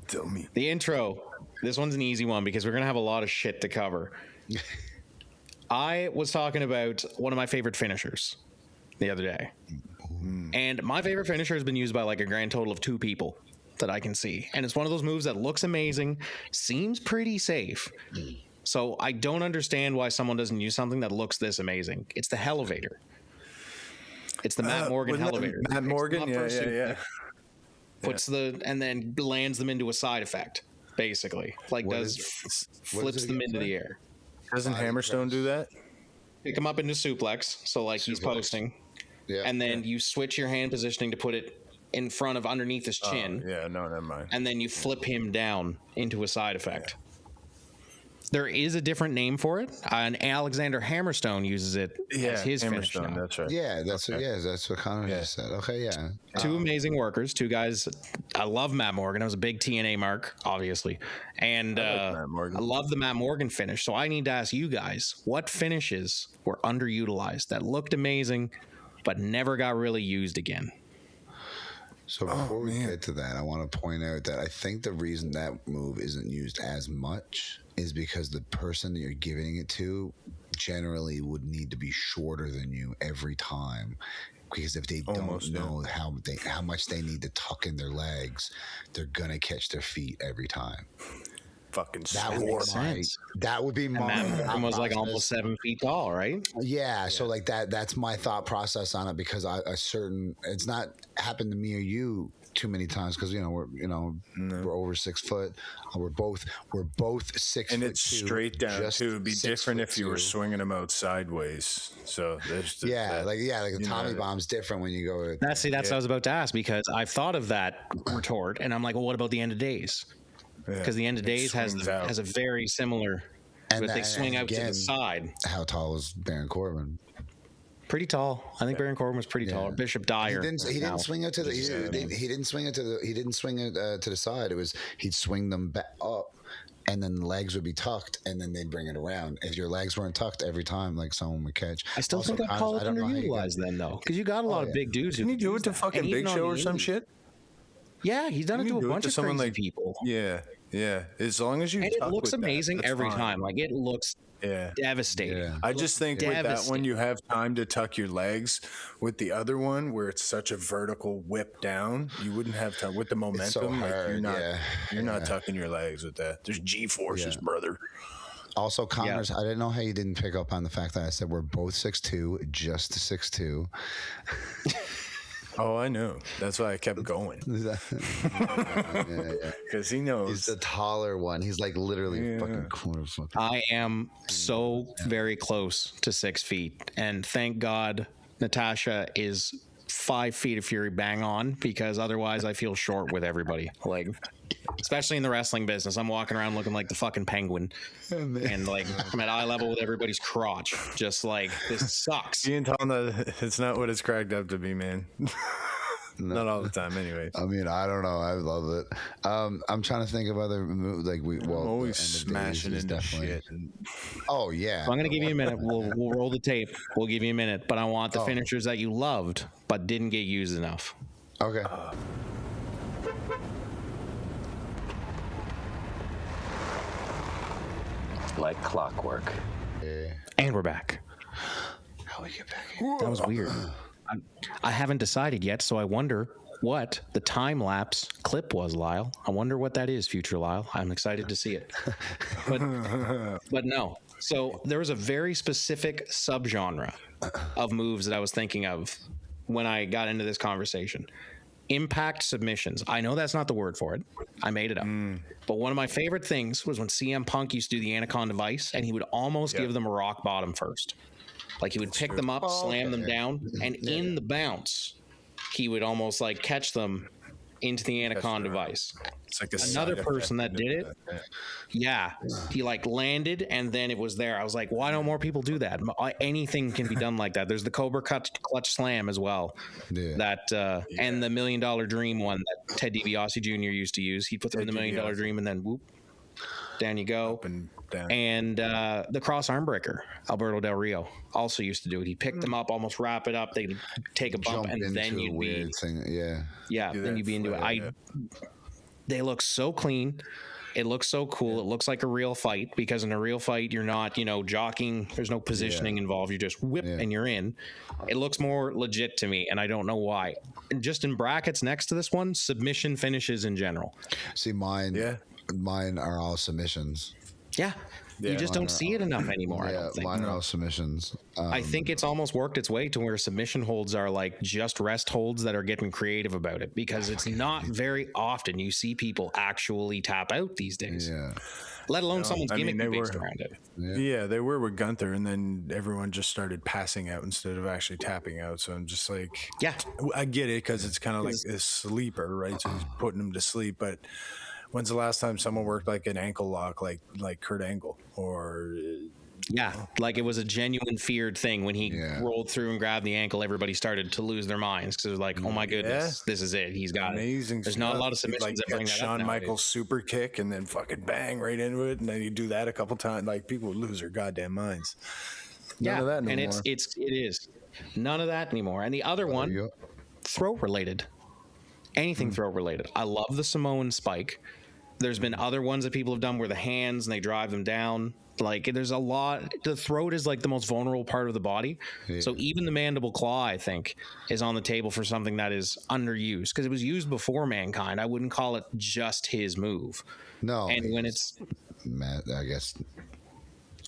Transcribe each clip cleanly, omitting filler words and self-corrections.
Dummy. The intro. This one's an easy one because we're going to have a lot of shit to cover. I was talking about one of my favorite finishers the other day. And my favorite finisher has been used by like a grand total of 2 people that I can see. And it's one of those moves that looks amazing, seems pretty safe. So I don't understand why someone doesn't use something that looks this amazing. It's the Hellevator. It's the Matt Morgan Hellevator. Matt Morgan, yeah. Puts and then lands them into a side effect, basically. Like flips them into the air. Doesn't Hammerstone do that? Pick him up into suplex, so like he's posting. Yeah. And then you switch your hand positioning to put it in front of underneath his chin. Never mind. And then you flip him down into a side effect. There is a different name for it, and Alexander Hammerstone uses it as his finish now. That's right. Yeah, that's what Connor just said. Okay, yeah. 2 amazing workers, 2 guys. I love Matt Morgan. I was a big TNA mark, obviously, and I love the Matt Morgan finish. So I need to ask you guys, what finishes were underutilized that looked amazing, but never got really used again? So before we get to that, I want to point out that I think the reason that move isn't used as much is because the person that you're giving it to generally would need to be shorter than you every time. Because if they don't know how much they need to tuck in their legs, they're gonna catch their feet every time. Fucking that would be my Matt Morgan was like almost 7 feet tall, right? Yeah, so like that's my thought process on it, because it's not happened to me or you too many times, because we're over 6 foot. We're both 6 and foot, it's straight down too. It'd be different if you were swinging them out sideways. So there's like the Tommy bomb's different when you go. That's what I was about to ask, because I've thought of that retort, and I'm like, well, what about the End of Days? Because the End of Days has a very similar, but they swing out to the side. How tall was Baron Corbin? Pretty tall. I think Baron Corbin was pretty tall. Bishop Dyer. He didn't swing it to the. He didn't swing it to the. He didn't swing it to the side. It was he'd swing them back up, and then the legs would be tucked, and then they'd bring it around. If your legs weren't tucked every time, like someone would catch. I still think I'd call it underutilized then, though, because you got a lot of big dudes. Didn't he do it to fucking Big Show or some shit? Yeah, he's done it to a bunch of crazy people. Yeah. As long as you. And it looks amazing every time. Like it looks devastating. Yeah. I just think with that one, you have time to tuck your legs. With the other one, where it's such a vertical whip down, you wouldn't have time with the momentum. It's so hard, you're not tucking your legs with that. There's G forces, brother. Also, Connors, I didn't know how you didn't pick up on the fact that I said we're both 6'2", just 6'2". Oh, I know. That's why I kept going. Because he knows. He's the taller one. He's like literally fucking corner. I am so very close to 6 feet. And thank God Natasha is 5 feet of fury bang on, because otherwise I feel short with everybody. Like, especially in the wrestling business, I'm walking around looking like the fucking penguin, and like I'm at eye level with everybody's crotch. Just like, this sucks. Being tall, it's not what it's cracked up to be, man. Not all the time, anyways. I mean, I don't know. I love it. I'm trying to think of other moves. Like always smashing into shit. Oh yeah. So I'm gonna give you a minute. We'll roll the tape. We'll give you a minute, but I want the finishers that you loved but didn't get used enough. Okay. Like clockwork. And we're back. How we get back? That was weird. I haven't decided yet, so I wonder what the time lapse clip was, Lyle. I wonder what that is, future Lyle. I'm excited to see it. But no. So there was a very specific subgenre of moves that I was thinking of when I got into this conversation. Impact submissions. I know that's not the word for it. I made it up. But one of my favorite things was when CM Punk used to do the Anaconda Vice, and he would almost give them a rock bottom first. Like he would pick them up, slam them down, and in the bounce, he would almost like catch them into the Anaconda Vice. It's like another person that did it. Yeah, he like landed, and then it was there. I was like, why don't more people do that? Anything can be done like that. There's the Cobra Clutch Slam as well. That and the $1 Million Dream one that Ted DiBiase Jr. used to use. He'd put them in the $1 Million Dream, and then whoop, down you go. Up and down. And the cross arm breaker, Alberto Del Rio also used to do it. He'd pick them up, almost wrap it up. They'd take a bump, and then you'd be thing. then you'd be into it. They look so clean. It looks so cool. It looks like a real fight, because in a real fight, you're not, jockeying. There's no positioning involved. You just whip and you're in. It looks more legit to me, and I don't know why. And just in brackets next to this one, submission finishes in general. See, mine are all submissions. Yeah. You just don't see it enough anymore. I don't think. Mine are all submissions. I think it's almost worked its way to where submission holds are like just rest holds that are getting creative about it, because it's not very often you see people actually tap out these days. Yeah. Let alone someone's gimmick based around it. Yeah, they were with Gunther, and then everyone just started passing out instead of actually tapping out. So I'm just like, I get it, because it's kind of like a sleeper, right? So he's putting him to sleep, but when's the last time someone worked like an ankle lock, like Kurt Angle, or like it was a genuine feared thing when he rolled through and grabbed the ankle? Everybody started to lose their minds, because it was like, oh my goodness, this is it. He's got amazing. There's not a lot of submissions like that bring that Shawn up Michaels super kick and then fucking bang right into it, and then you do that a couple times. Like, people would lose their goddamn minds. None of that anymore. And it is none of that anymore. And the other one, throat related. Anything throat related. I love the Samoan spike. There's been other ones that people have done where the hands and they drive them down. Like, there's a lot. The throat is like the most vulnerable part of the body. Yeah. So even the mandible claw, I think, is on the table for something that is underused, because it was used before Mankind. I wouldn't call it just his move. No. And when it's Matt, I guess,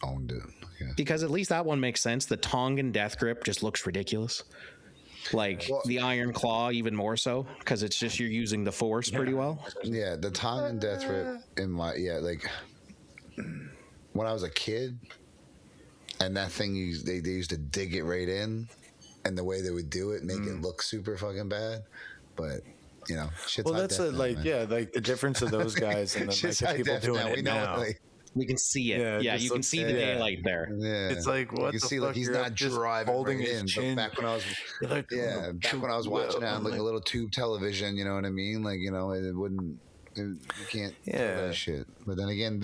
owned it. Yeah. Because at least that one makes sense. The Tongan death grip just looks ridiculous. Like the Iron Claw, even more so, because it's just you're using the force pretty well. Yeah, the Tongan death grip like when I was a kid, and that thing they used to dig it right in, and the way they would do it make it look super fucking bad, but shit's well, that's like the difference of those guys and then like the people doing it now. We can see it. Yeah, you can see the daylight there. Yeah, it's like, what you the see, fuck? like he's not driving holding right his in. chin. But back when I was watching it on like a little tube television, you know what I mean? Like, it wouldn't. You can't do that shit. But then again,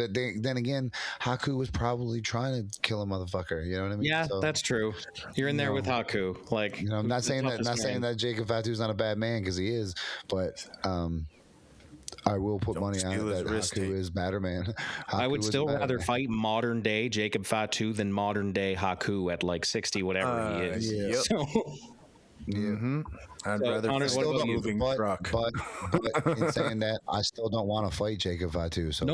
Haku was probably trying to kill a motherfucker. You know what I mean? Yeah, so, that's true. You're in there with Haku. Like, I'm not saying that Jacob Fatu's not a bad man, because he is, but I will put money on it that Haku is better, man. I would still rather fight modern day Jacob Fatu than modern day Haku at like 60, whatever he is. Yeah. So, I'd rather fight a moving truck. But in saying that, I still don't want to fight Jacob Fatu. So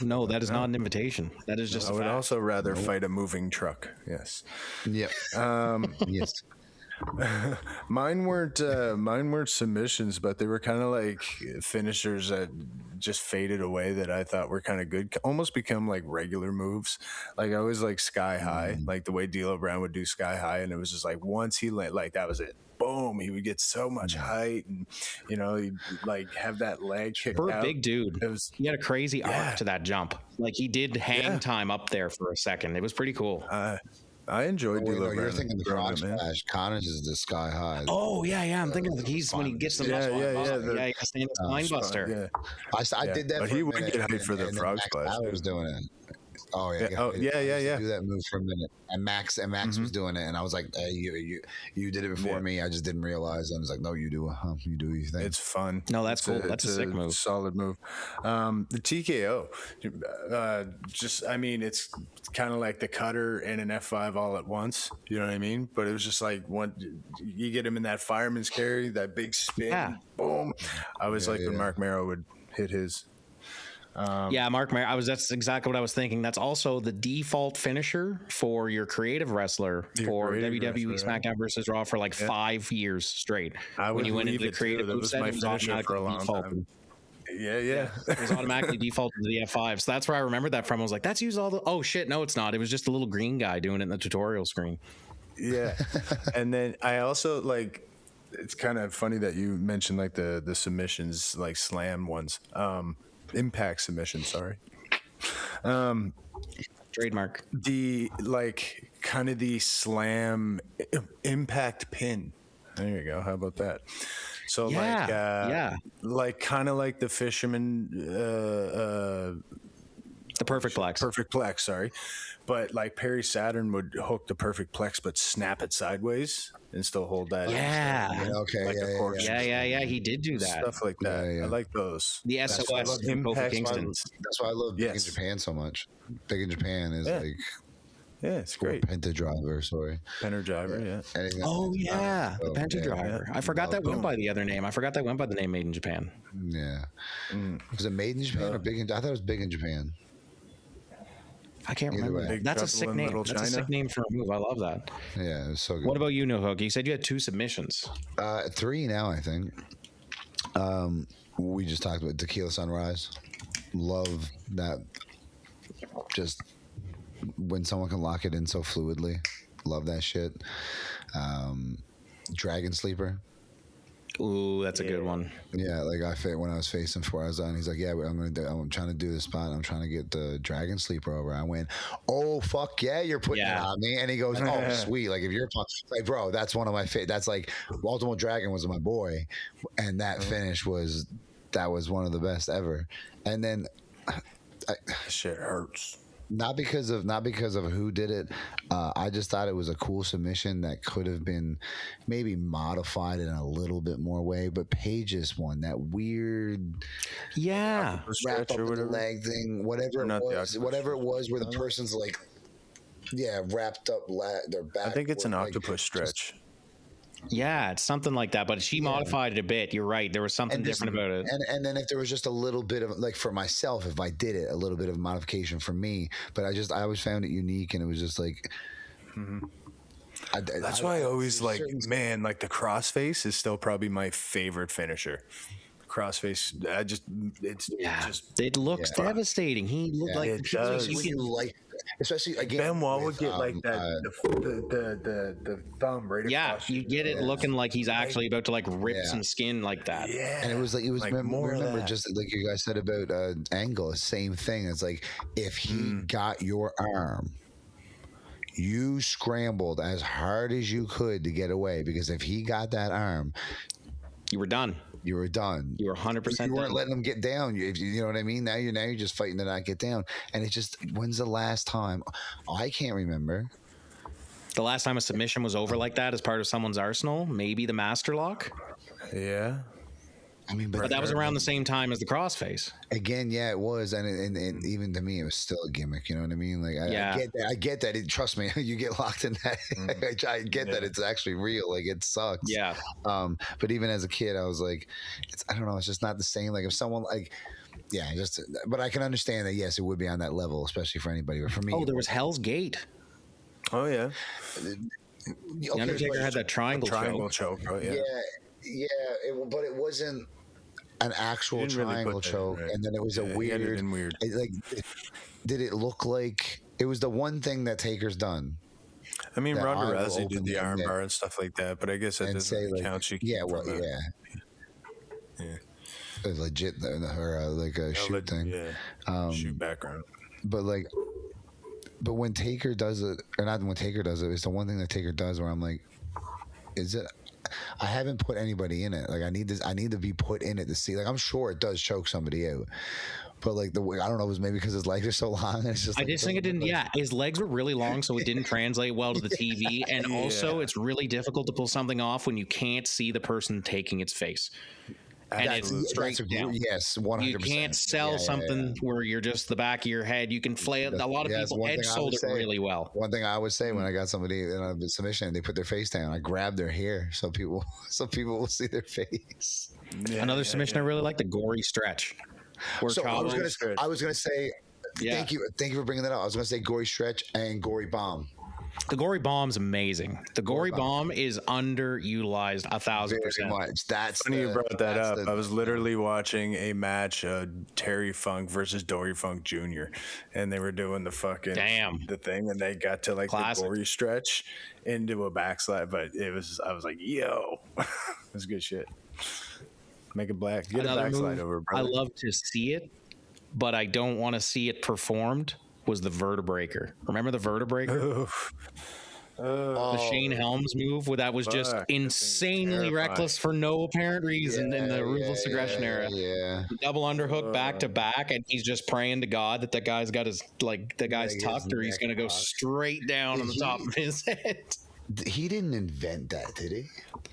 no, that is not an invitation. That is just. I would also rather fight a moving truck. Yes. Yep. Yes. Mine weren't submissions, but they were kind of like finishers that just faded away that I thought were kind of good, almost become like regular moves. Like, I always like Sky High, like the way D'Lo Brown would do Sky High, and it was just like once he like that was it. Boom, he would get so much height, and he'd like have that leg kicked out. Big dude. He had a crazy arc to that jump. Like, he did hang time up there for a second. It was pretty cool. I enjoyed D'Lo Brown. You're thinking the frog splash. Connors is the Sky High. Oh yeah. I'm thinking he's when he gets the Spinebuster. Yeah. I did that. But he would get height for the frog splash. I was doing it. Oh yeah. Do that move for a minute, and Max was doing it, and I was like, hey, you did it before me. I just didn't realize. And I was like, no, you do. You do your thing. It's fun. No, that's cool. That's a sick move. Solid move. The TKO, it's kind of like the cutter and an F5 all at once. You know what I mean? But it was just like you get him in that fireman's carry, that big spin, boom. I was when Mark Merrow would hit his. Mark Merrow. That's exactly what I was thinking. That's also the default finisher for your creative wrestler for WWE SmackDown versus Raw for like 5 years straight. When you went into the creative, that was my finisher for a long time. Yeah. It was automatically defaulted to the F5. So that's where I remembered that from. I was like, that's used all the. Oh shit, no, it's not. It was just a little green guy doing it in the tutorial screen. Yeah, and then I also like. It's kind of funny that you mentioned like the submissions, like slam ones. Impact submission, sorry. Trademark. The like kind of the slam impact pin. There you go. How about that? So like kind of like the fisherman, the perfect plex. Perfect plex, sorry. But like Perry Saturn would hook the perfect plex, but snap it sideways and still hold that. Yeah. Okay. Like a cork. Yeah. He did do that. Stuff like that. Yeah. I like those. The SOS from Kofi Kingston. That's why I love Big in Japan so much. Big in Japan is like. Yeah, it's great. Penta driver, sorry. Penta driver, yeah. Oh, yeah. The Penta driver. I forgot that went by the other name. I forgot that went by the name Made in Japan. Yeah. Was it Made in Japan or Big in... I thought it was Big in Japan. I can't remember. That's a sick name. That's a sick name for a move. I love that. Yeah, it was so good. What about you, No Hook? You said you had 2 submissions. 3 now, I think. We just talked about Tequila Sunrise. Love that. Just... when someone can lock it in so fluidly, love that shit. Dragon Sleeper. Ooh, that's a good one. Yeah, like when I was facing 4 hours on, he's like, "Yeah, I'm trying to do this spot. I'm trying to get the Dragon Sleeper over." I went, "Oh fuck yeah, you're putting it on me!" And he goes, "Oh sweet, like if you're like, bro, that's one of my favorite. That's like Ultimate Dragon was my boy, and that finish was one of the best ever." And then shit hurts. Not because of who did it. I just thought it was a cool submission that could have been maybe modified in a little bit more way. But Paige's one, that weird, wrap up the leg thing, whatever it was, where the person's like, wrapped up their back. I think it's an octopus stretch. Yeah, it's something like that, but she modified it a bit. You're right. There was something different about it. And then if there was just a little bit of, like for myself, if I did it, a little bit of modification for me, but I always found it unique, and it was just like... That's why I always like, man, like the crossface is still probably my favorite finisher. Crossface, it looks devastating. He looked like it does. You can like, especially again. Benoit would get like that the thumb right. Yeah, you get it looking like he's actually about to like rip some skin like that. Yeah, and it was like more. Remember, just like you guys said about Angle, same thing. It's like if he got your arm, you scrambled as hard as you could to get away, because if he got that arm, you were done. You were done. You were 100%. You weren't letting them get down. You know what I mean? Now you're just fighting to not get down. And it's just, when's the last time? I can't remember. The last time a submission was over like that as part of someone's arsenal, maybe the Master Lock. Yeah. I mean, but that was around the same time as the crossface. Again, yeah, it was, and even to me, it was still a gimmick. You know what I mean? Like, I get that. Trust me, you get locked in that. I get that it's actually real. Like, it sucks. Yeah. But even as a kid, I was like, I don't know. It's just not the same. Like, if someone like, but I can understand that. Yes, it would be on that level, especially for anybody. But for me, there was Hell's Gate. Oh yeah. The Undertaker had that triangle choke. Oh, yeah. But it wasn't an actual triangle choke, and then it was a weird. Did it look like it was the one thing that Taker's done? I mean, Ronda Rousey did the armbar and stuff like that, but I guess that doesn't count. She legit like a shoot thing, shoot background. But when Taker does it, or not when Taker does it, it's the one thing that Taker does where I'm like, is it? I haven't put anybody in it. Like, I need to be put in it to see. Like, I'm sure it does choke somebody out, but like the way, I don't know, it was maybe because his legs are so long. It's just. I just think it didn't. Yeah, his legs were really long, so it didn't translate well to the TV. And also, it's really difficult to pull something off when you can't see the person taking its face. And it's straight down. Yes, 100%. You can't sell something where you're just the back of your head. You can flail. A lot of people edge sold it really well. One thing I would say when I got somebody in a submission and they put their face down, I grab their hair so people will see their face. Another submission I really like, the gory stretch. So I was gonna say, thank you for bringing that up. I was gonna say gory stretch and gory bomb. The gory bomb's amazing. The gory bomb is underutilized 1,000%. Much. That's funny you brought that up. I was literally watching a match, Terry Funk versus Dory Funk Jr., and they were doing the fucking the thing, and they got to like the gory stretch into a backslide, but I was like, yo, that's good shit. Make it black. Get another a backslide over, brother. I love to see it, but I don't want to see it performed. Was the Vertebraker. Remember the Vertebraker? The Shane Helms move, where that was just insanely reckless for no apparent reason in the ruthless aggression era. Yeah. The double underhook back to back, and he's just praying to God that the guy's got his the guy's tucked, or he's going to go straight down on the top of his head. He didn't invent that, did he?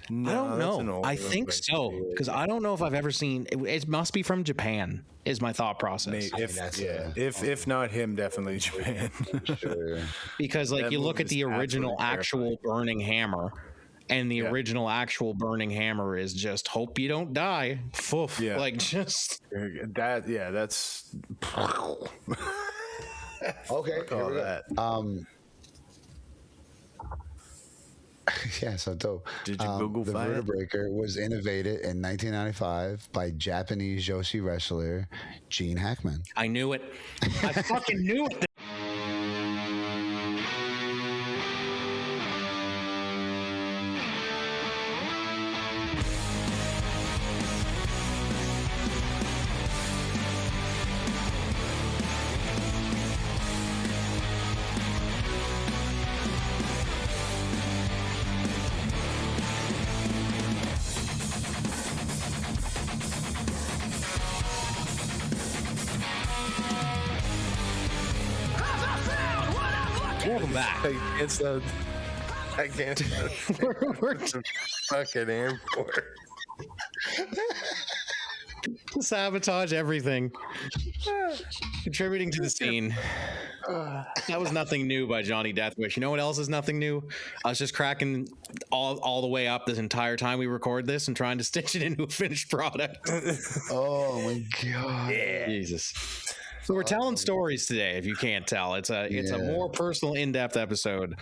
No, I don't know. I think so, because I don't know if I've ever seen. It must be from Japan. Is my thought process. If not him, definitely Japan. Sure. Because like you look at the original actual burning hammer, and the original actual burning hammer is just hope you don't die. Foof. Yeah. Like just that. Yeah, that's Okay. all that. Yeah, so dope. Did you Google the fire? vertebraker was innovated in 1995 by Japanese Joshi wrestler Gene Hackman. I knew it. I fucking knew it. Welcome back. I can't. We're Fucking airport. Sabotage everything. Contributing to the scene. That was Nothing New by Johnny Deathwish. You know what else is nothing new? I was just cracking all the way up this entire time we record this and trying to stitch it into a finished product. Oh my god! Yeah. Jesus. So we're telling stories today. If you can't tell, it's a more personal, in-depth episode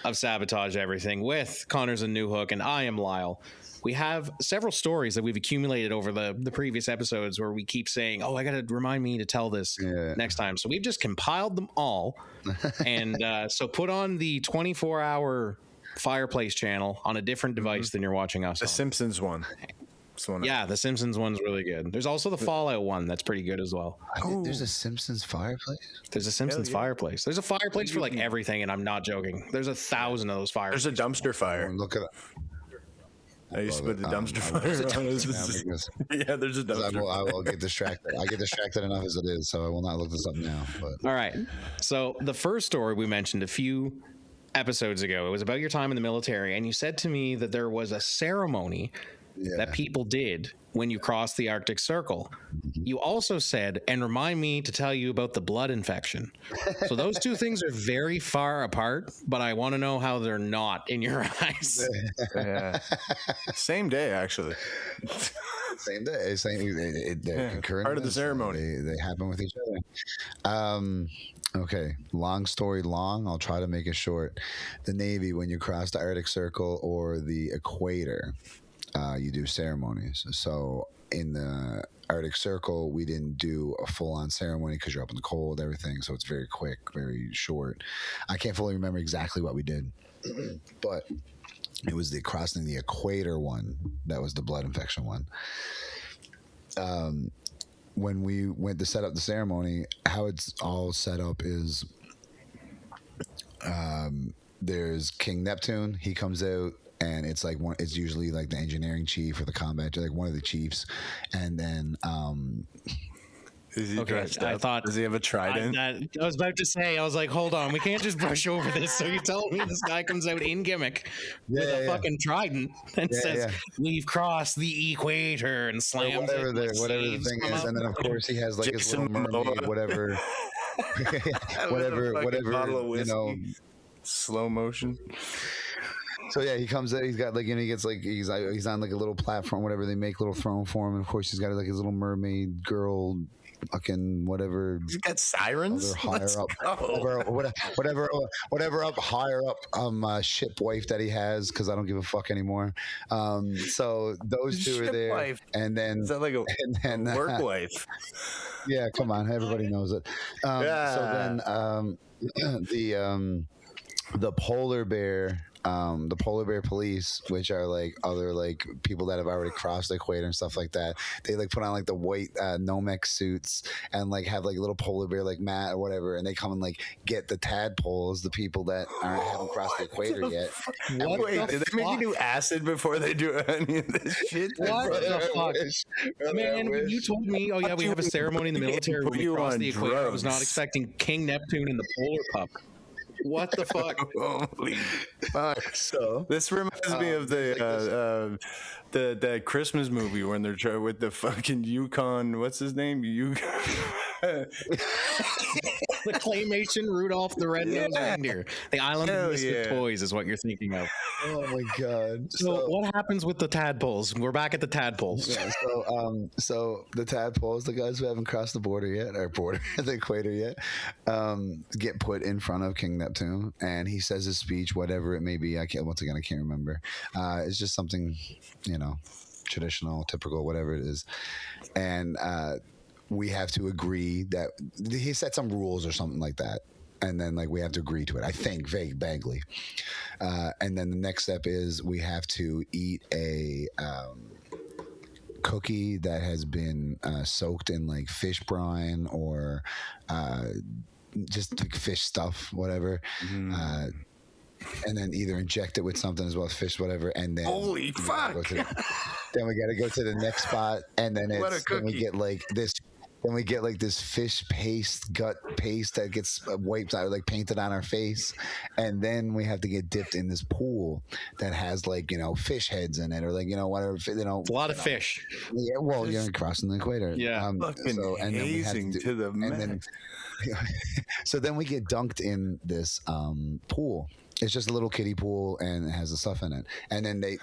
of Sabotage Everything with Connors and Newhook, and I am Lyle. We have several stories that we've accumulated over the previous episodes where we keep saying, oh, I got to remind me to tell this next time. So we've just compiled them all. And so put on the 24-hour Fireplace channel on a different device than you're watching us The on. Simpsons one. Yeah, the Simpsons one's really good. There's also the Fallout one that's pretty good as well. There's a Simpsons fireplace? There's a Simpsons fireplace. There's a fireplace for like everything, and I'm not joking. There's 1,000 of those fires. There's a dumpster fire. Look at it. I used to put the dumpster fire on. Yeah, there's a dumpster. I will get distracted. I get distracted enough as it is, so I will not look this up now. But. All right. So the first story we mentioned a few episodes ago, it was about your time in the military, and you said to me that there was a ceremony that people did when you crossed the Arctic Circle. You also said, and remind me to tell you about the blood infection. So those two things are very far apart, but I want to know how they're not in your eyes. Same day, actually. Same day. They're concurrent part of the events. ceremony. They happen with each other. Okay, long story long. I'll try to make it short. The Navy, when you cross the Arctic Circle or the equator, you do ceremonies. So in the Arctic Circle, we didn't do a full-on ceremony because you're up in the cold, everything. So it's very quick, very short. I can't fully remember exactly what we did, but it was the crossing the equator one. That was the blood infection one. When we went to set up the ceremony, how it's all set up is there's King Neptune. He comes out. And it's like it's usually like the engineering chief or the combat, like one of the chiefs, and then Is he dressed I up? thought Does he have a trident? I was about to say, I was like, hold on, we can't just brush over this. So you're telling me this guy comes out in gimmick with a fucking trident and says, "We've crossed the equator," and slams whatever it. Whatever the thing is, and then of course he has like his little mermaid, whatever, whatever, you know, slow motion. So yeah, he comes out. He's got like, he gets like he's on like a little platform, whatever they make, little throne for him. And of course, he's got like his little mermaid girl, fucking whatever. He's got sirens. Higher up, whatever up higher up ship wife that he has, because I don't give a fuck anymore. So those two are there, wife. And then Is that like a work wife? Yeah, come on, everybody knows it. So then the polar bear police, which are like other like people that have already crossed the equator and stuff like that. They like put on like the white Nomex suits and like have like a little polar bear like mat or whatever, and they come and like get the tadpoles, the people that haven't crossed the equator yet. What Wait, the did they make you fuck? do acid before they do any of this shit? What the fuck? Man, when you told me, oh yeah, we have a ceremony in the military when Put we you cross on the equator, I was not drugs. expecting King Neptune and the polar pup. What the fuck? Holy fuck! So This reminds me of the Christmas movie when they're trying with the fucking Yukon. What's his name? The claymation Rudolph the Red-Nosed Reindeer. The Island Hell of Misfit yeah. Toys is what you're thinking of. oh my god. So what happens with the tadpoles? We're back at the tadpoles. Yeah, so the tadpoles, the guys who haven't crossed the border yet, or the equator yet, get put in front of King Neptune, and he says his speech, whatever it may be. I can't remember. It's just something, traditional, typical, whatever it is, and we have to agree that he set some rules or something like that. And then, like, we have to agree to it. I think vaguely. And then the next step is we have to eat a cookie that has been soaked in like fish brine or just like fish stuff, whatever. And then either inject it with something as well, fish, whatever. And then Holy fuck! Then we got to go to the next spot, and then What a then we cookie. get like this. Then we get like this fish paste, gut paste that gets wiped out, like painted on our face, and then we have to get dipped in this pool that has like fish heads in it, or like whatever. A lot of fish. Yeah, well, you're crossing the equator. Yeah. Fucking and then we have hazing to the and then, max. so then we get dunked in this pool. It's just a little kiddie pool and it has the stuff in it. And then they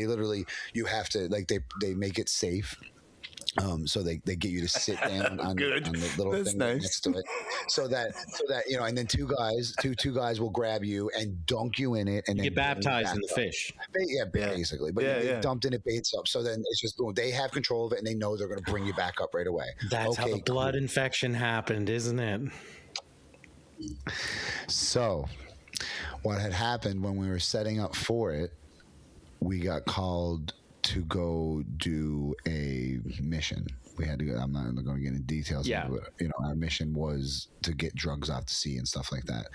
literally, you have to like they make it safe. So they get you to sit down on the little That's thing nice. next to it, so that and then two guys will grab you and dunk you in it, and You then get baptized in the back up. fish. Yeah, basically. But Yeah, you get yeah. dumped in it, baits up. So then it's just boom. They have control of it, and they know they're going to bring you back up right away. That's how Okay, the blood infection happened, isn't it? So, what had happened when we were setting up for it, we got called to go do a mission. We had to go. I'm not going to get into details. Yeah. But, our mission was to get drugs off the sea and stuff like that.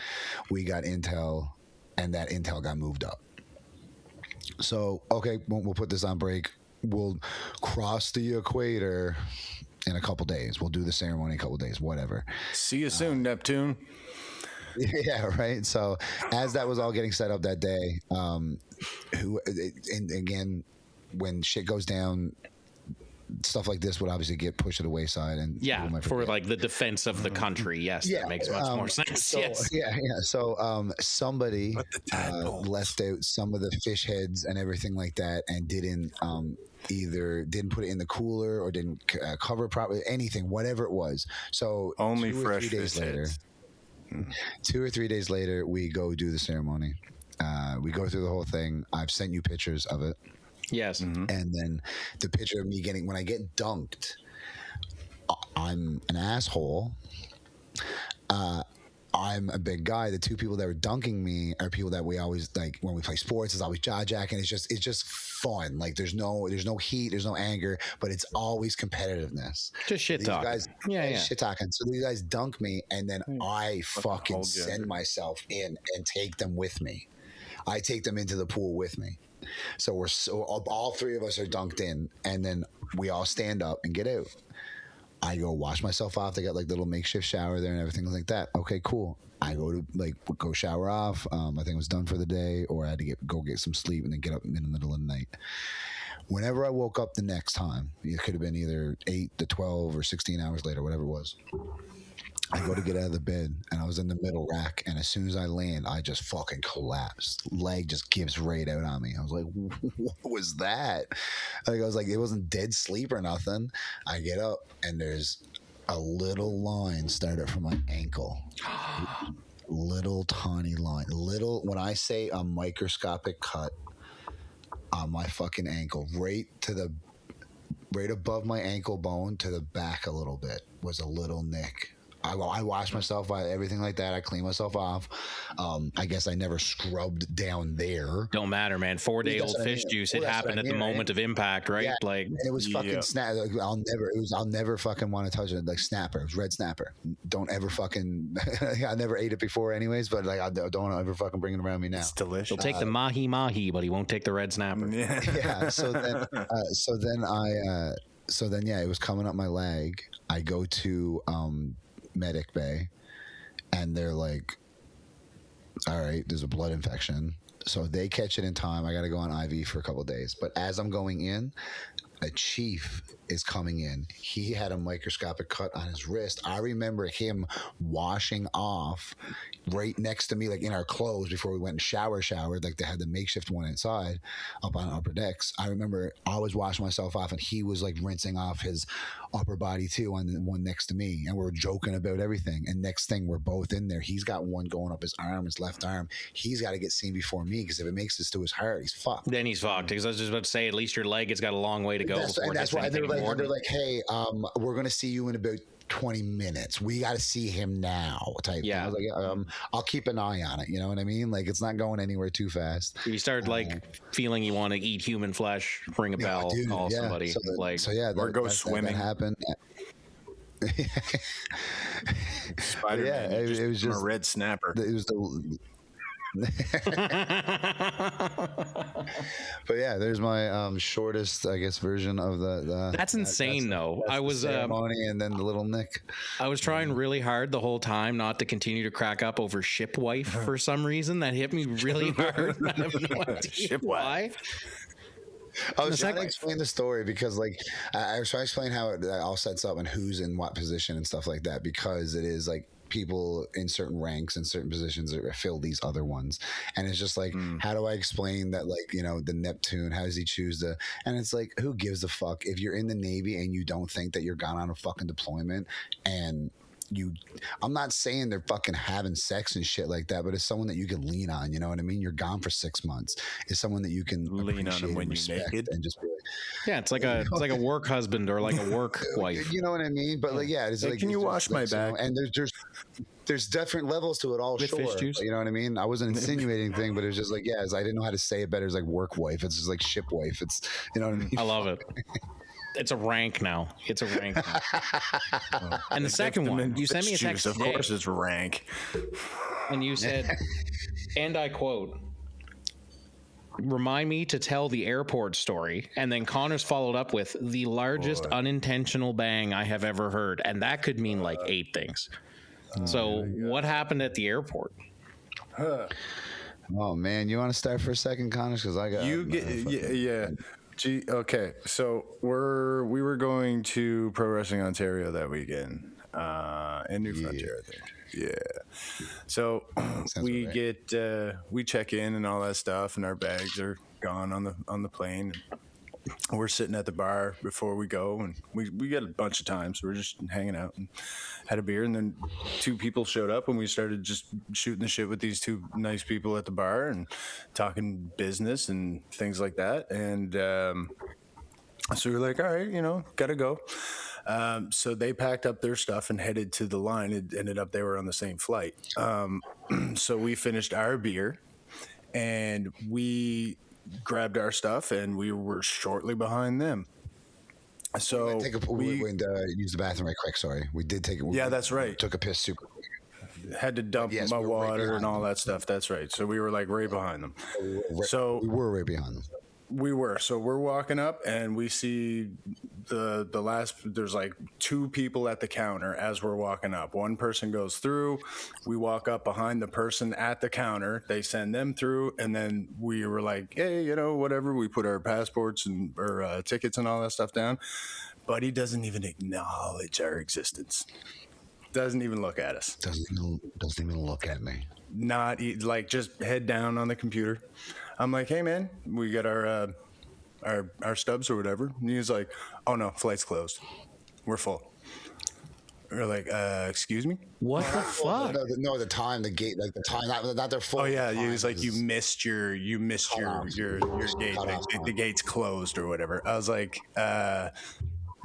We got intel, and that intel got moved up. So, okay, we'll put this on break. We'll cross the equator in a couple days. We'll do the ceremony in a couple days, whatever. See you soon, Neptune. Yeah, right. So as that was all getting set up that day, and again, when shit goes down, stuff like this would obviously get pushed to the wayside, and Yeah, people might for forget. like the defense of the country. Yes, that makes much more sense. So, Yes. yeah. So somebody But the tadpoles. left out some of the fish heads and everything like that, and didn't either didn't put it in the cooler or didn't cover it properly, anything, whatever it was. So Only 2 or fresh 3 days fish later. heads. 2 or 3 days later, we go do the ceremony. We go through the whole thing. I've sent you pictures of it. Yes. And then the picture of me when I get dunked, I'm an asshole. I'm a big guy. The two people that were dunking me are people that we always like when we play sports. It's always jaw-jacking. It's just fun. Like there's no heat, there's no anger, but it's always competitiveness. Just shit These talk. guys, Yeah. shit talking. So these guys dunk me, and then I fucking hold you send under. myself in and take them with me. I take them into the pool with me. So all three of us are dunked in, and then we all stand up and get out. I go wash myself off. They got like little makeshift shower there and everything like that. Okay, cool. I go to go shower off. I think I was done for the day, or I had to go get some sleep and then get up in the middle of the night. Whenever I woke up the next time, it could have been either 8 to 12 or 16 hours later, whatever it was. I go to get out of the bed, and I was in the middle rack, and as soon as I land, I just fucking collapsed. Leg just gives right out on me. I was like, what was that? Like, I was like, it wasn't dead sleep or nothing. I get up, and there's a little line started from my ankle. Little tiny line. When I say a microscopic cut on my fucking ankle, right above my ankle bone to the back a little bit was a little nick I wash myself, everything like that. I clean myself off. I guess I never scrubbed down there. Don't matter, man. 4-day-old fish juice. It happened at the moment of impact, right? Yeah, Like, and it was fucking snap. Like, I'll never fucking want to touch it. Like snapper, it was red snapper. Don't ever fucking. I never ate it before, anyways. But like, I don't ever fucking bring it around me now. It's delicious. he'll take the mahi, but he won't take the red snapper. Yeah. So then, it was coming up my leg. I go to medic bay, and they're like, all right, there's a blood infection. So they catch it in time. I got to go on IV for a couple of days. But as I'm going in, a chief is coming in. He had a microscopic cut on his wrist. I remember him washing off right next to me, like in our clothes before we went and showered. Like they had the makeshift one inside up on upper decks. I remember I was washing myself off and he was like rinsing off his upper body too on the one next to me. And we're joking about everything. And next thing, we're both in there. He's got one going up his arm, his left arm. He's got to get seen before me, because if it makes this to his heart, he's fucked. Then he's fucked. Because I was just about to say, at least your leg has got a long way to go. That's why they're like, hey, we're going to see you in about 20 minutes. We got to see him now type thing. I was like, I'll keep an eye on it. You know what I mean? Like, it's not going anywhere too fast. You start feeling you want to eat human flesh, ring a bell, call somebody. Or go swimming. That happened. Spider-Man. It was just a red snapper. It was but yeah, there's my shortest, I guess, version of the that's insane though. That's I was ceremony, and then the little Nick. I was trying really hard the whole time not to continue to crack up over shipwife for some reason. That hit me really hard. I have no idea why. I was trying to explain the story because, like, I was trying to explain how it all sets up and who's in what position and stuff like that, because it is like people in certain ranks and certain positions fill these other ones, and it's just like, how do I explain that? Like, you know, the Neptune, how does he choose to? And it's like, who gives a fuck if you're in the Navy and you don't think that you're gone on a fucking deployment, and I'm not saying they're fucking having sex and shit like that, but it's someone that you can lean on. You know what I mean? You're gone for 6 months. It's someone that you can lean on them when you're naked, and just be like, yeah, it's like a work husband or like a work wife. You know what I mean? But like, yeah, it's like, can you wash my back? And there's different levels to it all. With fish juice. You know what I mean? I wasn't insinuating anything, but it was just like, I didn't know how to say it better. It's like work wife. It's just like ship wife. It's, you know what I mean? I love it. It's a rank now. It's a rank now. And the second one, you sent me a text today. Of course it's rank. And you said, and I quote, remind me to tell the airport story. And then Connor's followed up with the largest unintentional bang I have ever heard. And that could mean like 8 things. So what happened at the airport? Oh, man. You want to start for a second, Connor? Because I got... Yeah. Okay, so we were going to Pro Wrestling Ontario that weekend, in New Frontier, I think. Yeah. So we check in and all that stuff, and our bags are gone on the plane. We're sitting at the bar before we go, and we got a bunch of time, so we're just hanging out and had a beer, and then 2 people showed up, and we started just shooting the shit with these 2 nice people at the bar and talking business and things like that. And so we were like, all right, you know, gotta go. So they packed up their stuff and headed to the line. It ended up they were on the same flight. So we finished our beer, and we grabbed our stuff, and we were shortly behind them. So we went use the bathroom right quick. Sorry, we did take it. Yeah, that's right. Took a piss super quick. Had to dump my water and all that stuff. That's right. So we were like right behind them. So we were right behind them. We were. So we're walking up, and we see the last. There's like 2 people at the counter as we're walking up. One person goes through. We walk up behind the person at the counter. They send them through, and then we were like, hey, you know, whatever. We put our passports and our tickets and all that stuff down. But he doesn't even acknowledge our existence. Doesn't even look at us. Doesn't even look at me. Not like just head down on the computer. I'm like, hey man, we got our stubs or whatever. And he's like, oh no, flight's closed. We're full. We're like, excuse me? What the fuck? No, the time, the gate, like the time, not their full. Oh yeah, he was like, you missed your gate. Like, the gate's closed or whatever. I was like,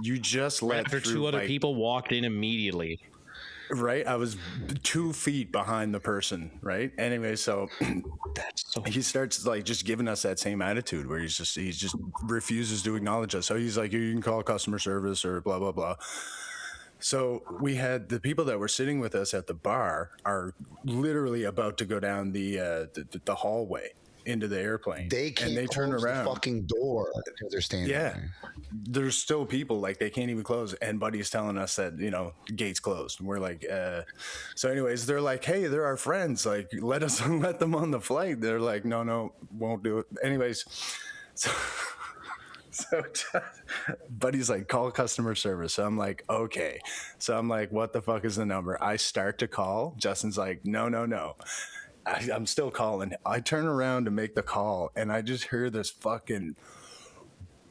you just let after through, 2 other like, people walked in immediately. right? I was 2 feet behind the person, right? Anyway, so he starts like just giving us that same attitude where he just refuses to acknowledge us. So he's like, you can call customer service or blah blah blah. So we had the people that were sitting with us at the bar are literally about to go down the hallway into the airplane. They can't and they turn around. the fucking door because they're standing there. There's still people like they can't even close. And Buddy's telling us that, gates closed. And we're like, so anyways, they're like, hey, they're our friends. Like, let them on the flight. They're like, no, won't do it. Anyways, so Buddy's like, call customer service. So I'm like, okay. So I'm like, what the fuck is the number? I start to call. Justin's like, no. I'm still calling. I turn around to make the call, and I just hear this fucking,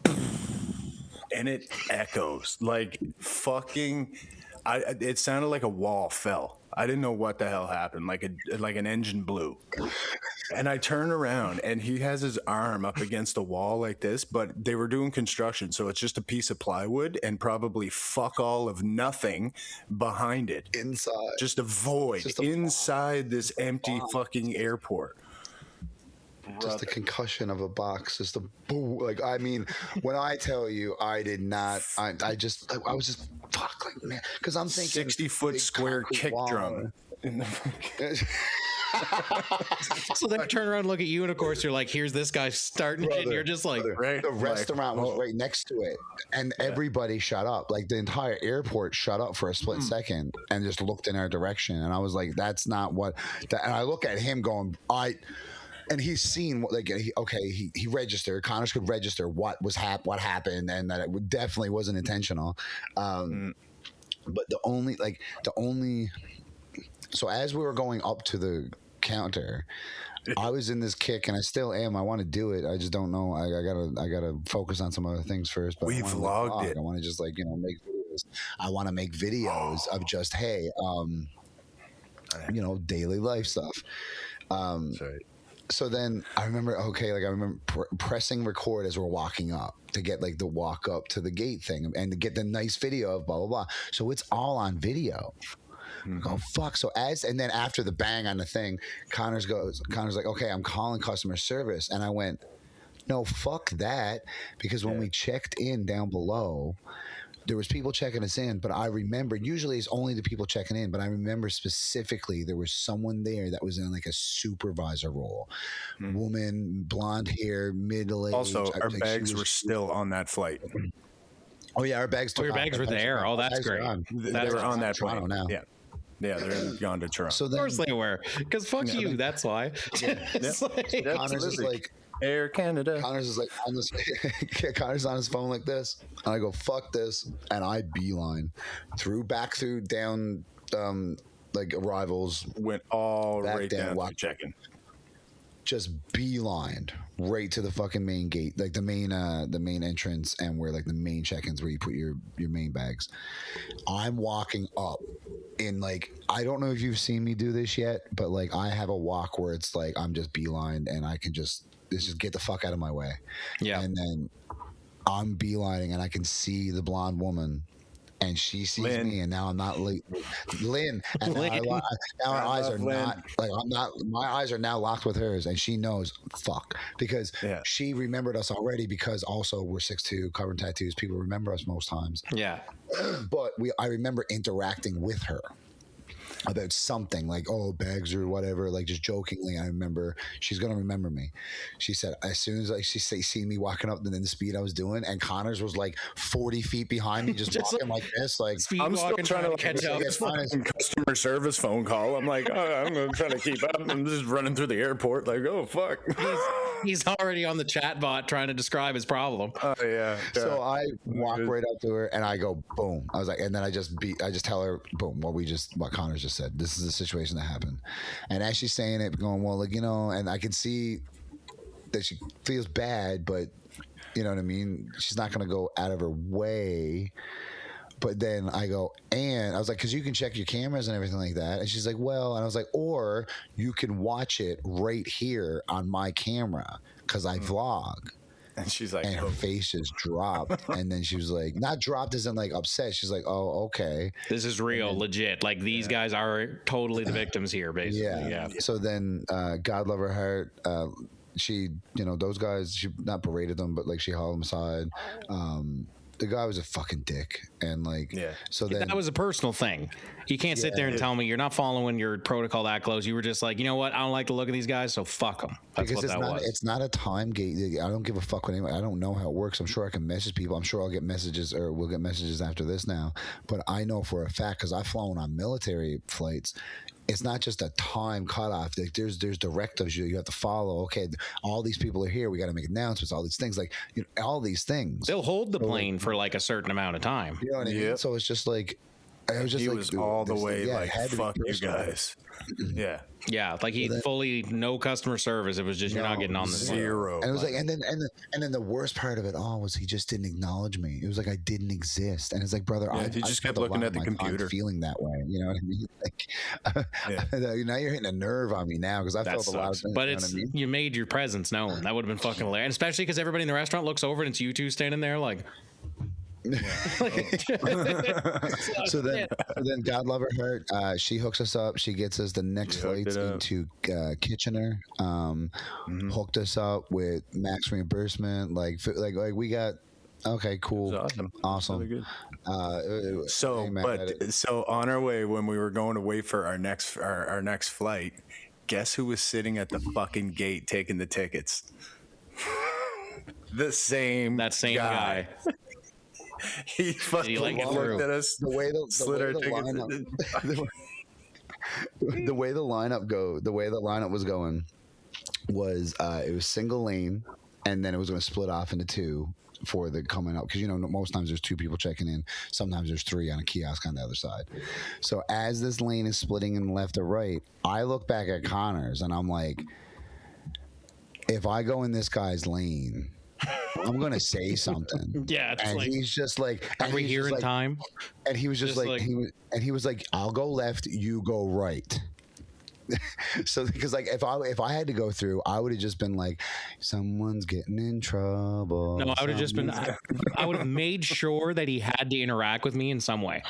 and it echoes like fucking. It sounded like a wall fell. I didn't know what the hell happened. Like an engine blew. And I turn around, and he has his arm up against the wall like this, but they were doing construction, so it's just a piece of plywood and probably fuck all of nothing behind it. Inside. Just a void inside this empty fucking airport. Just the concussion of a box, just a boo. Like, I mean, when I tell you, I did not. I was just fuck, like, man, because I'm thinking 60-foot square kick drum. So they turn around and look at you, and of course you're like, here's this guy starting it, and you're just like, right? The restaurant was right next to it, and everybody shut up. Like, the entire airport shut up for a split second and just looked in our direction. And I was like, that's not what. And I look at him going, and he's seen he registered. Connors could register what happened, and that it definitely wasn't intentional. But the only. So as we were going up to the counter, I was in this kick, and I still am. I want to do it. I just don't know. I gotta focus on some other things first. But we vlogged it. I want to just make videos. I want to make videos of just daily life stuff. That's right. So then I remember, pressing record as we're walking up to get like the walk up to the gate thing and to get the nice video of blah, blah, blah. So it's all on video. Oh, fuck. So and then after the bang on the thing, Connor's like, okay, I'm calling customer service. And I went, no, fuck that. Because when we checked in down below, there was people checking us in, but I remember, usually it's only the people checking in, but I remember specifically there was someone there that was in like a supervisor role. Woman, blonde hair, middle-aged. Also, our bags were still on that flight. Oh yeah, our bags. Your bags were there. Oh, that's great. They were on that Toronto plane now. Yeah, they're gone to Toronto. So of course they were, because fuck you. That's why. Connors is like, Air Canada. Connors is like on this. Connors on his phone like this, and I go, "Fuck this," and I beeline down like arrivals, went all back right down to check-in. Just beelined right to the fucking main gate, like the main entrance, and where like the main check-ins where you put your main bags. I'm walking up in like, I don't know if you've seen me do this yet, but like I have a walk where it's like I'm just beelined and I can just get the fuck out of my way. Yeah. And then I'm beelining and I can see the blonde woman and she sees me, and now I'm not Lynn. And now our eyes are not like my eyes are now locked with hers, and she knows because she remembered us already, because also we're 6'2", covered in tattoos. People remember us most times. Yeah. But I remember interacting with her about something like, oh, bags or whatever, like just jokingly. I remember she's gonna remember me. She said as soon as she seen me walking up, and then the speed I was doing, and Connors was like 40 feet behind me, just walking like this, like I'm still trying to catch up. Customer service phone call. I'm like, I'm gonna try to keep up. I'm just running through the airport, like, oh fuck. He's already on the chat bot trying to describe his problem. Oh yeah. So I walk right up to her and I go, boom. I was like, and then I just tell her, boom, what Connors just said. This is the situation that happened. And as she's saying it, going, well, like, and I can see that she feels bad, but you know what I mean? She's not going to go out of her way. But then I go, and I was like, because you can check your cameras and everything like that. And she's like, well, and I was like, or you can watch it right here on my camera because I vlog. And she's like, and her face just dropped. And then she was like, not dropped as in like upset. She's like, oh, okay. This is real, legit. Like these guys are totally the victims here, basically. Yeah. So then, God love her heart. She, those guys, she not berated them, but like she hauled them aside. The guy was a fucking dick, and like, so then that was a personal thing. You can't sit there and tell me you're not following your protocol that close. You were just like, you know what? I don't like the look of these guys, so fuck them. That's because what that was. It's not a time gate. I don't give a fuck what anyone. I don't know how it works. I'm sure I can message people. I'm sure I'll get messages, or we'll get messages after this now. But I know for a fact because I've flown on military flights. It's not just a time cutoff. Like there's directives you have to follow. Okay, all these people are here. We got to make announcements. All these things, like all these things. They'll hold the plane for like a certain amount of time. You know what I mean? So it's just like. He was all the way like, fuck you guys. Yeah, like he fully no customer service. It was just you're not getting on the zero. And it was like, and then the worst part of it all was he just didn't acknowledge me. It was like I didn't exist, and it's like, brother, he just kept looking at the computer, feeling that way. You know what I mean? Like, now you're hitting a nerve on me now because I felt a lot of things. But it's you made your presence known. That would have been fucking hilarious, and especially because everybody in the restaurant looks over and it's you two standing there like. So then God love her heart, she hooks us up. She gets us the next flights into Kitchener, hooked us up with max reimbursement, like we got okay, cool, awesome. Really good. So on our way, when we were going to wait for our next flight, guess who was sitting at the fucking gate taking the tickets? That same guy. He fucking looked at us. The way the lineup was going was it was single lane, and then it was going to split off into two for the coming up because most times there's two people checking in, sometimes there's three on a kiosk on the other side. So as this lane is splitting in left or right, I look back at Connor's and I'm like, if I go in this guy's lane, I'm gonna say something. Yeah, it's and like, he's just like, are we here in time? And he was just like he was like, I'll go left, you go right. So because like if I had to go through, I would have just been like, someone's getting in trouble. No, I would have just been. I would have made sure that he had to interact with me in some way.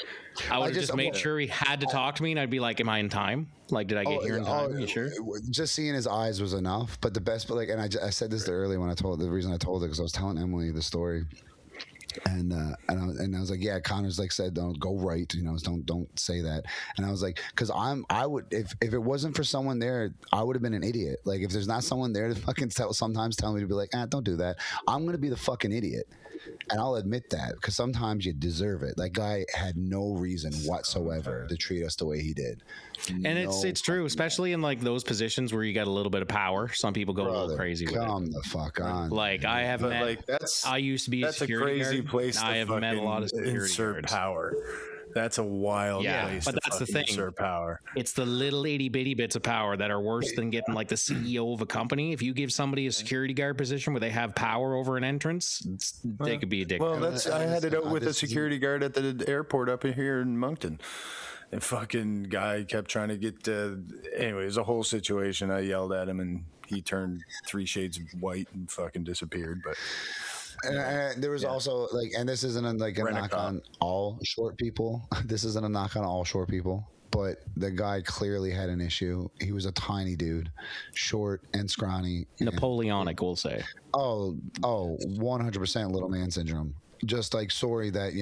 I would have just made sure he had to talk to me, and I'd be like, "Am I in time? Like, did I get here in time? Are you sure?" Just seeing his eyes was enough. But and I said this earlier when the reason I told it because I was telling Emily the story. And I was like, yeah, Connor's like said, don't go right, don't say that. And I was like, because I would if it wasn't for someone there, I would have been an idiot. Like if there's not someone there to fucking sometimes tell me to be like, don't do that. I'm gonna be the fucking idiot, and I'll admit that because sometimes you deserve it. That guy had no reason whatsoever to treat us the way he did. And it's true, especially in like those positions where you got a little bit of power. Some people go a little crazy with it. Come the fuck on. Like I have met. Like I used to be a security crazy guard. place. I have met a lot of security insert guards. Power. That's a wild place. But that's the thing. Insert power. It's the little itty bitty bits of power that are worse than getting like the CEO of a company. If you give somebody a security guard position where they have power over an entrance, they could be a dick. Well, I had it out with a security guard at the airport up here in Moncton. And fucking guy kept trying to get. Anyway, it was a whole situation. I yelled at him, and he turned 3 shades of white and fucking disappeared. But and there was also like, and this isn't a knock on all short people. This isn't a knock on all short people. But the guy clearly had an issue. He was a tiny dude, short and scrawny. Napoleonic, we'll say. Oh, 100% little man syndrome. Just like sorry that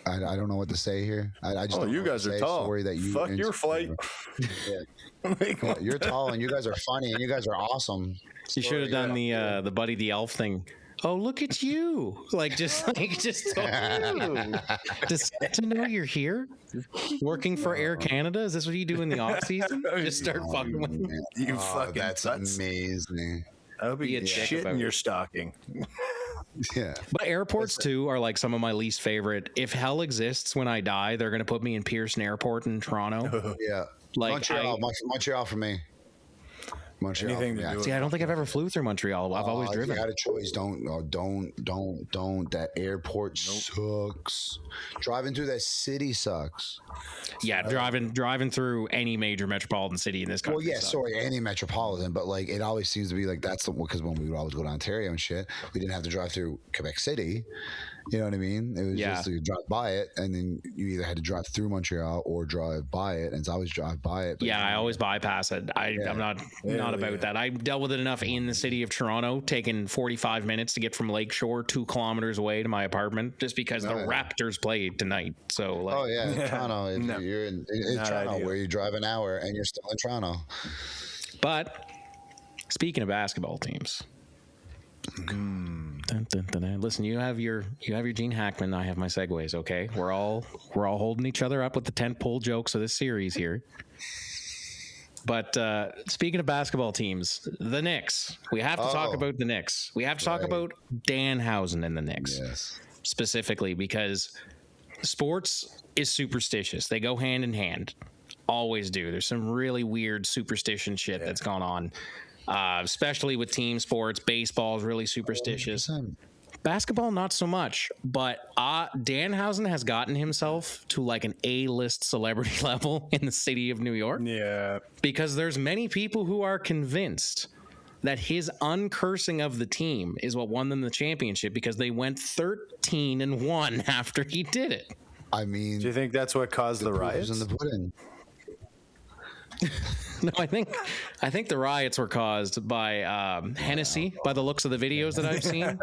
I don't know what to say here. I just you guys are tall. Sorry that you fuck your flight. You're tall and you guys are funny and you guys are awesome. You should have done the Buddy the Elf thing. Oh, look at you! Just to know you're here, working for Air Canada. Is this what you do in the off season? Just start fucking with me. You fucking. That's amazing. I hope you get shit in your stocking. Yeah. But airports too are like some of my least favorite. If hell exists when I die, they're gonna put me in Pearson Airport in Toronto. Yeah. Like Montreal for me. Montreal. See, I don't think I've ever flew through Montreal. I've always driven. You had a choice. Don't. That airport sucks. Driving through that city sucks. Yeah, driving through any major metropolitan city in this country. Well, yeah, sorry, any metropolitan, but like it always seems to be like that's the because when we would always go to Ontario and shit, we didn't have to drive through Quebec City. You know what I mean? It was just you drive by it, and then you either had to drive through Montreal or drive by it, and it's always drive by it. Yeah, I always bypass it. I'm not about that. I dealt with it enough in the city of Toronto, taking 45 minutes to get from Lakeshore 2 kilometers away to my apartment, just because the Raptors played tonight. So, like, Toronto. If you're in Toronto, ideal. where you drive an hour and you're still in Toronto. But speaking of basketball teams. Dun, dun, dun, dun. Listen, you have your Gene Hackman. I have my segues. Okay, we're all holding each other up with the tentpole jokes of this series here. But speaking of basketball teams, the Knicks. We have to talk about the Knicks. We have to talk about Danhousen and the Knicks specifically because sports is superstitious. They go hand in hand. Always do. There's some really weird superstition shit that's gone on. Especially with team sports. Baseball is really superstitious. 100%. Basketball, not so much. But Danhousen has gotten himself to like an A-list celebrity level in the city of New York. Yeah. Because there's many people who are convinced that his uncursing of the team is what won them the championship because they went 13-1 after he did it. I mean, do you think that's what caused the riots? In the pudding. No, I think the riots were caused by Hennessy, by the looks of the videos that I've seen,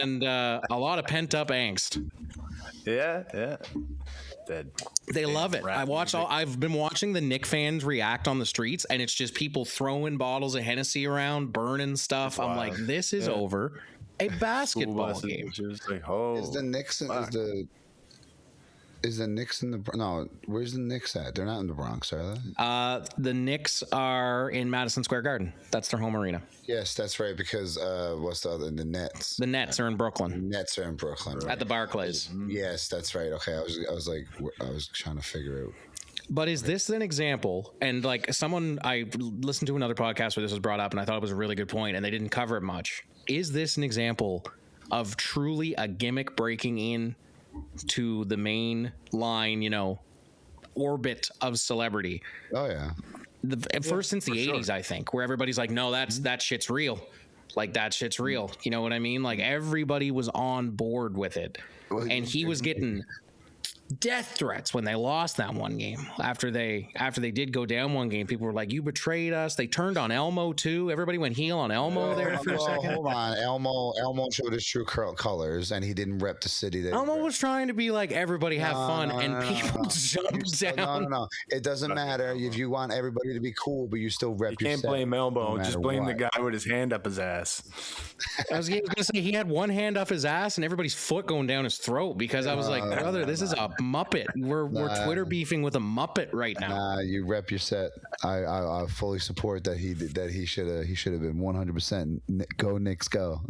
and a lot of pent up angst. Yeah. They love it. I've been watching the Knicks fans react on the streets, and it's just people throwing bottles of Hennessy around, burning stuff. I'm like, this is over a basketball game. Like, is the Knicks Is the Knicks in the no? Where's the Knicks at? They're not in the Bronx, are they? The Knicks are in Madison Square Garden. That's their home arena. Yes, that's right. Because what's the other? The Nets. The Nets are in Brooklyn. The Nets are in Brooklyn, right? At the Barclays. Yes, that's right. Okay, I was trying to figure out. But is this an example? And like I listened to another podcast where this was brought up, and I thought it was a really good point, and they didn't cover it much. Is this an example of truly a gimmick breaking in to the main line, orbit of celebrity? Oh yeah. First since the 80s, I think, where everybody's like, no, that shit's real. Like, that shit's real. You know what I mean? Like, everybody was on board with it. And he was getting death threats when they lost that one game. After they did go down one game, people were like, you betrayed us. They turned on Elmo too. Everybody went heel on Elmo there for a second. Hold on. Elmo showed his true colors, and he didn't rep the city. Elmo was trying to be like, everybody have fun, and people jumped down. No. It doesn't matter if you want everybody to be cool, but you still rep your set. You can't blame Elmo. Just blame the guy with his hand up his ass. I was going to say, he had one hand up his ass and everybody's foot going down his throat because I was like, brother, this is a Muppet. We're Twitter beefing with a Muppet right now. Nah, you rep your set. I fully support that he should have been 100% go Knicks go.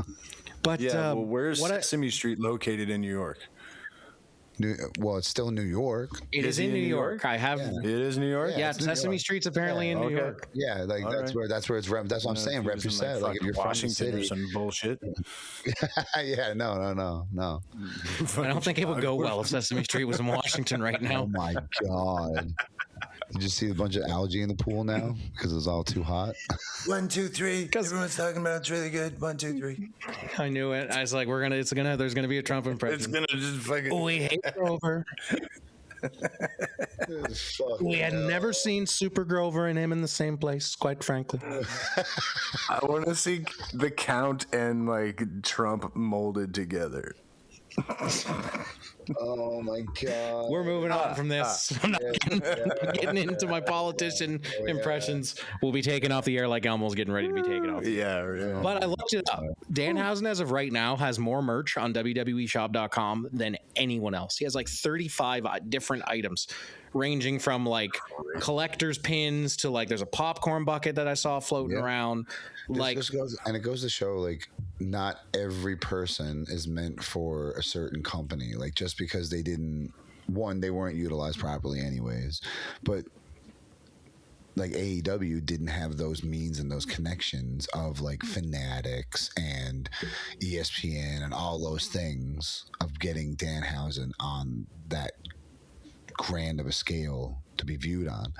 But where's Sesame Street located in New York? It's still New York. It is in New York. I have. It is New York. Yeah, Sesame Street's apparently in New York. Yeah, like that's where it's rep. That's what I'm saying. Rep your set. Like if you're Washington from the city, or some bullshit. Yeah, no. I don't think it would go well if Sesame Street was in Washington right now. Oh my god. Did you see a bunch of algae in the pool now because it was all too hot? 1, 2, 3. Everyone's talking about it's really good. 1, 2, 3. I knew it. I was like, there's gonna be a Trump impression. It's gonna just fucking. We hate Grover. We had never seen Super Grover and him in the same place, quite frankly. I want to see the Count and like Trump molded together. Oh my god. We're moving on from this. I'm not getting into my politician impressions. We'll be taken off the air like Elmo's getting ready to be taken off. Yeah. But I looked it up. Danhousen, as of right now, has more merch on WWEshop.com than anyone else. He has like 35 different items, ranging from like collector's pins to like there's a popcorn bucket that I saw floating around. It goes to show like not every person is meant for a certain company. Like just because they weren't utilized properly anyways, but like AEW didn't have those means and those connections of like Fanatics and ESPN and all those things of getting Danhousen on that grand of a scale to be viewed on.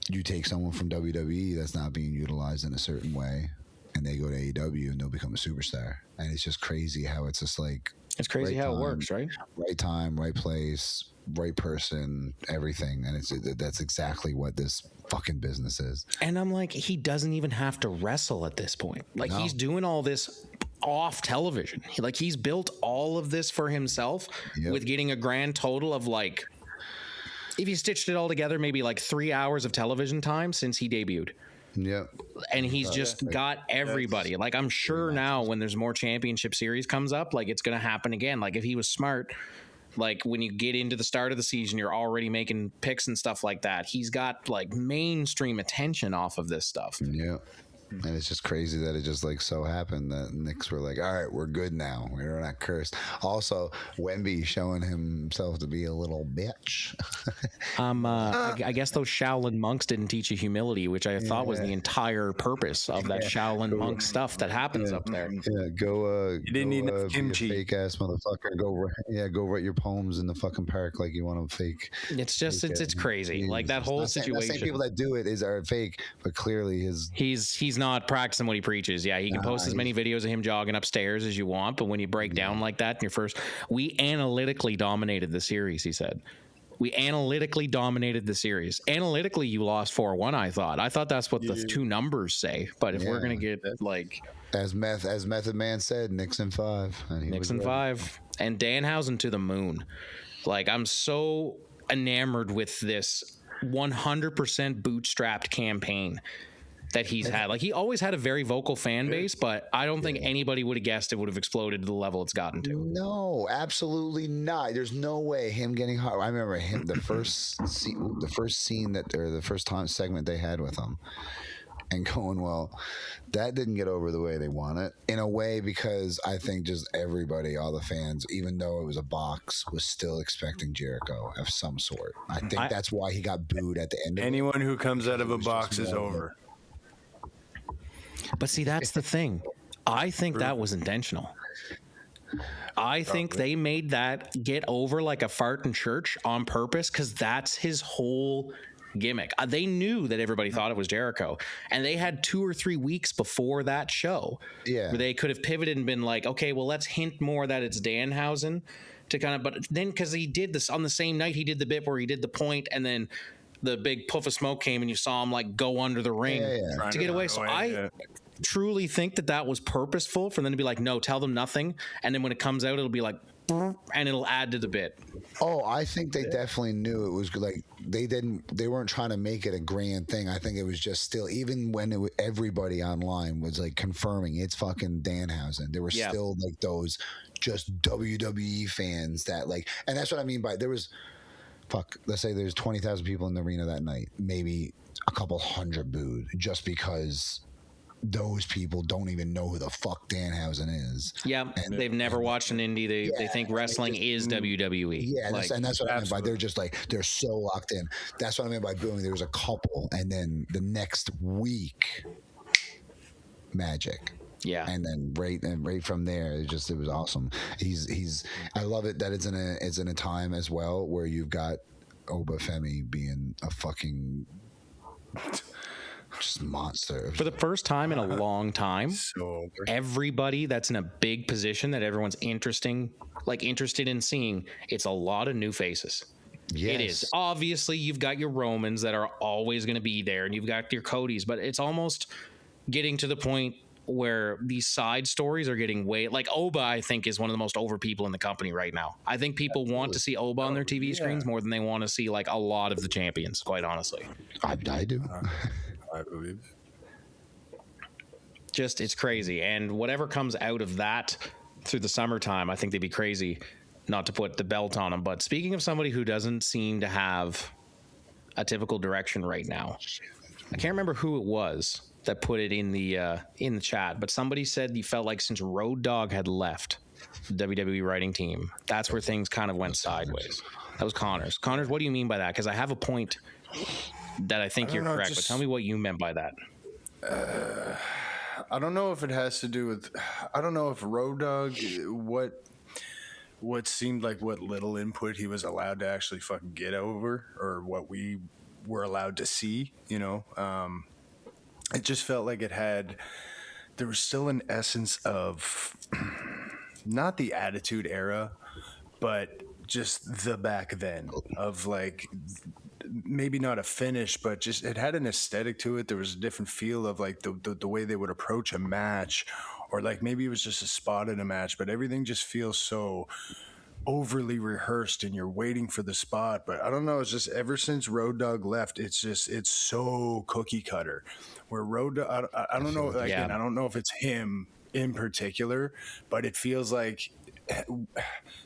You take someone from WWE that's not being utilized in a certain way, and they go to AEW and they'll become a superstar. And it's just crazy how it's just like It's crazy how it works, right? Right time, right place, right person, everything. And that's exactly what this fucking business is. And I'm like, he doesn't even have to wrestle at this point. Like, he's doing all this off television. He's built all of this for himself with getting a grand total of like, if you stitched it all together, maybe like 3 hours of television time since he debuted. Yep. And he's just got everybody. Like, I'm sure now when there's more championship series comes up, like, it's going to happen again. Like, if he was smart, like, when you get into the start of the season, you're already making picks and stuff like that. He's got like mainstream attention off of this stuff. Yeah. And it's just crazy that it just like so happened that Knicks were like, all right, we're good now. We're not cursed. Also, Wemby showing himself to be a little bitch. I guess those Shaolin monks didn't teach you humility, which I thought was the entire purpose of that Shaolin monk stuff that happens up there. Yeah, go. You didn't need enough kimchi. Fake ass motherfucker. Go write your poems in the fucking park like you want them fake. It's just it's crazy. Like that whole situation. The same people that do it are fake, but clearly he's not practicing what he preaches. Yeah, he can post as many videos of him jogging upstairs as you want, but when you break down like that in your first, we analytically dominated the series, he said. We analytically dominated the series. Analytically, you lost 4-1, I thought that's what the two numbers say. But if we're going to get like... As Method Man said, Knicks in 5. Knicks in 5. And Danhousen to the moon. Like, I'm so enamored with this 100% bootstrapped campaign that he's had. Like, he always had a very vocal fan base, but I don't think anybody would have guessed it would have exploded to the level it's gotten to. No, absolutely not. There's no way him getting hot. I remember him the first scene that, or the first time segment they had with him, and going, well, that didn't get over the way they want it, in a way, because I think just everybody, all the fans, even though it was a box, was still expecting Jericho of some sort. I think that's why he got booed at the end of Anyone who comes out of a box is over. But see, that's the thing. I think that was intentional. I think they made that get over like a fart in church on purpose, because that's his whole gimmick. They knew that everybody thought it was Jericho, and they had 2 or 3 weeks before that show where they could have pivoted and been like, okay, well, let's hint more that it's Danhausen to kind of, but then because he did this on the same night, he did the bit where he did the point, and then the big puff of smoke came and you saw him like go under the ring to get away. So I truly think that was purposeful for them to be like, no, tell them nothing. And then when it comes out, it'll be like, and it'll add to the bit. Oh, I think they definitely knew it was like they weren't trying to make it a grand thing. I think it was just still, even when everybody online was like confirming it's fucking Danhausen, there were still like those just WWE fans that like, and that's what I mean by let's say there's 20,000 people in the arena that night. Maybe a couple hundred booed just because those people don't even know who the fuck Danhausen is. Yeah, they've never watched an indie. They think wrestling is WWE. Yeah, like, and that's what I mean by they're just like, they're so locked in. That's what I mean by booing. There was a couple, and then the next week, magic. Yeah, and then right from there, it was awesome. He's I love it that it's in a time as well where you've got Obafemi being a fucking just monster. For the first time in a long time, everybody that's in a big position that everyone's interested in seeing, it's a lot of new faces. Yes. It is. Obviously, you've got your Romans that are always going to be there, and you've got your Codys, but it's almost getting to the point where these side stories are getting way, like Oba, I think, is one of the most over people in the company right now. I think people want to see Oba on their TV screens more than they want to see like a lot of the champions, quite honestly. I do. I believe. Just, it's crazy. And whatever comes out of that through the summertime, I think they'd be crazy not to put the belt on them. But speaking of somebody who doesn't seem to have a typical direction right now, I can't remember who it was that put it in the chat, but somebody said he felt like since Road Dogg had left the WWE writing team, that's where things kind of went sideways. That was Connors. Connors, what do you mean by that? Because I have a point that I think you're correct, but tell me what you meant by that. I don't know if it has to do with, I don't know if Road Dogg, what seemed like what little input he was allowed to actually fucking get over, or what we were allowed to see, it just felt like there was still an essence of not the Attitude Era, but just the back then of like, maybe not a finish, but just it had an aesthetic to it. There was a different feel of like the way they would approach a match, or like maybe it was just a spot in a match, but everything just feels so overly rehearsed and you're waiting for the spot. But I don't know, it's just ever since Road Dogg left, it's so cookie cutter. Where Road Dogg, I don't know, again, I don't know if it's him in particular, but it feels like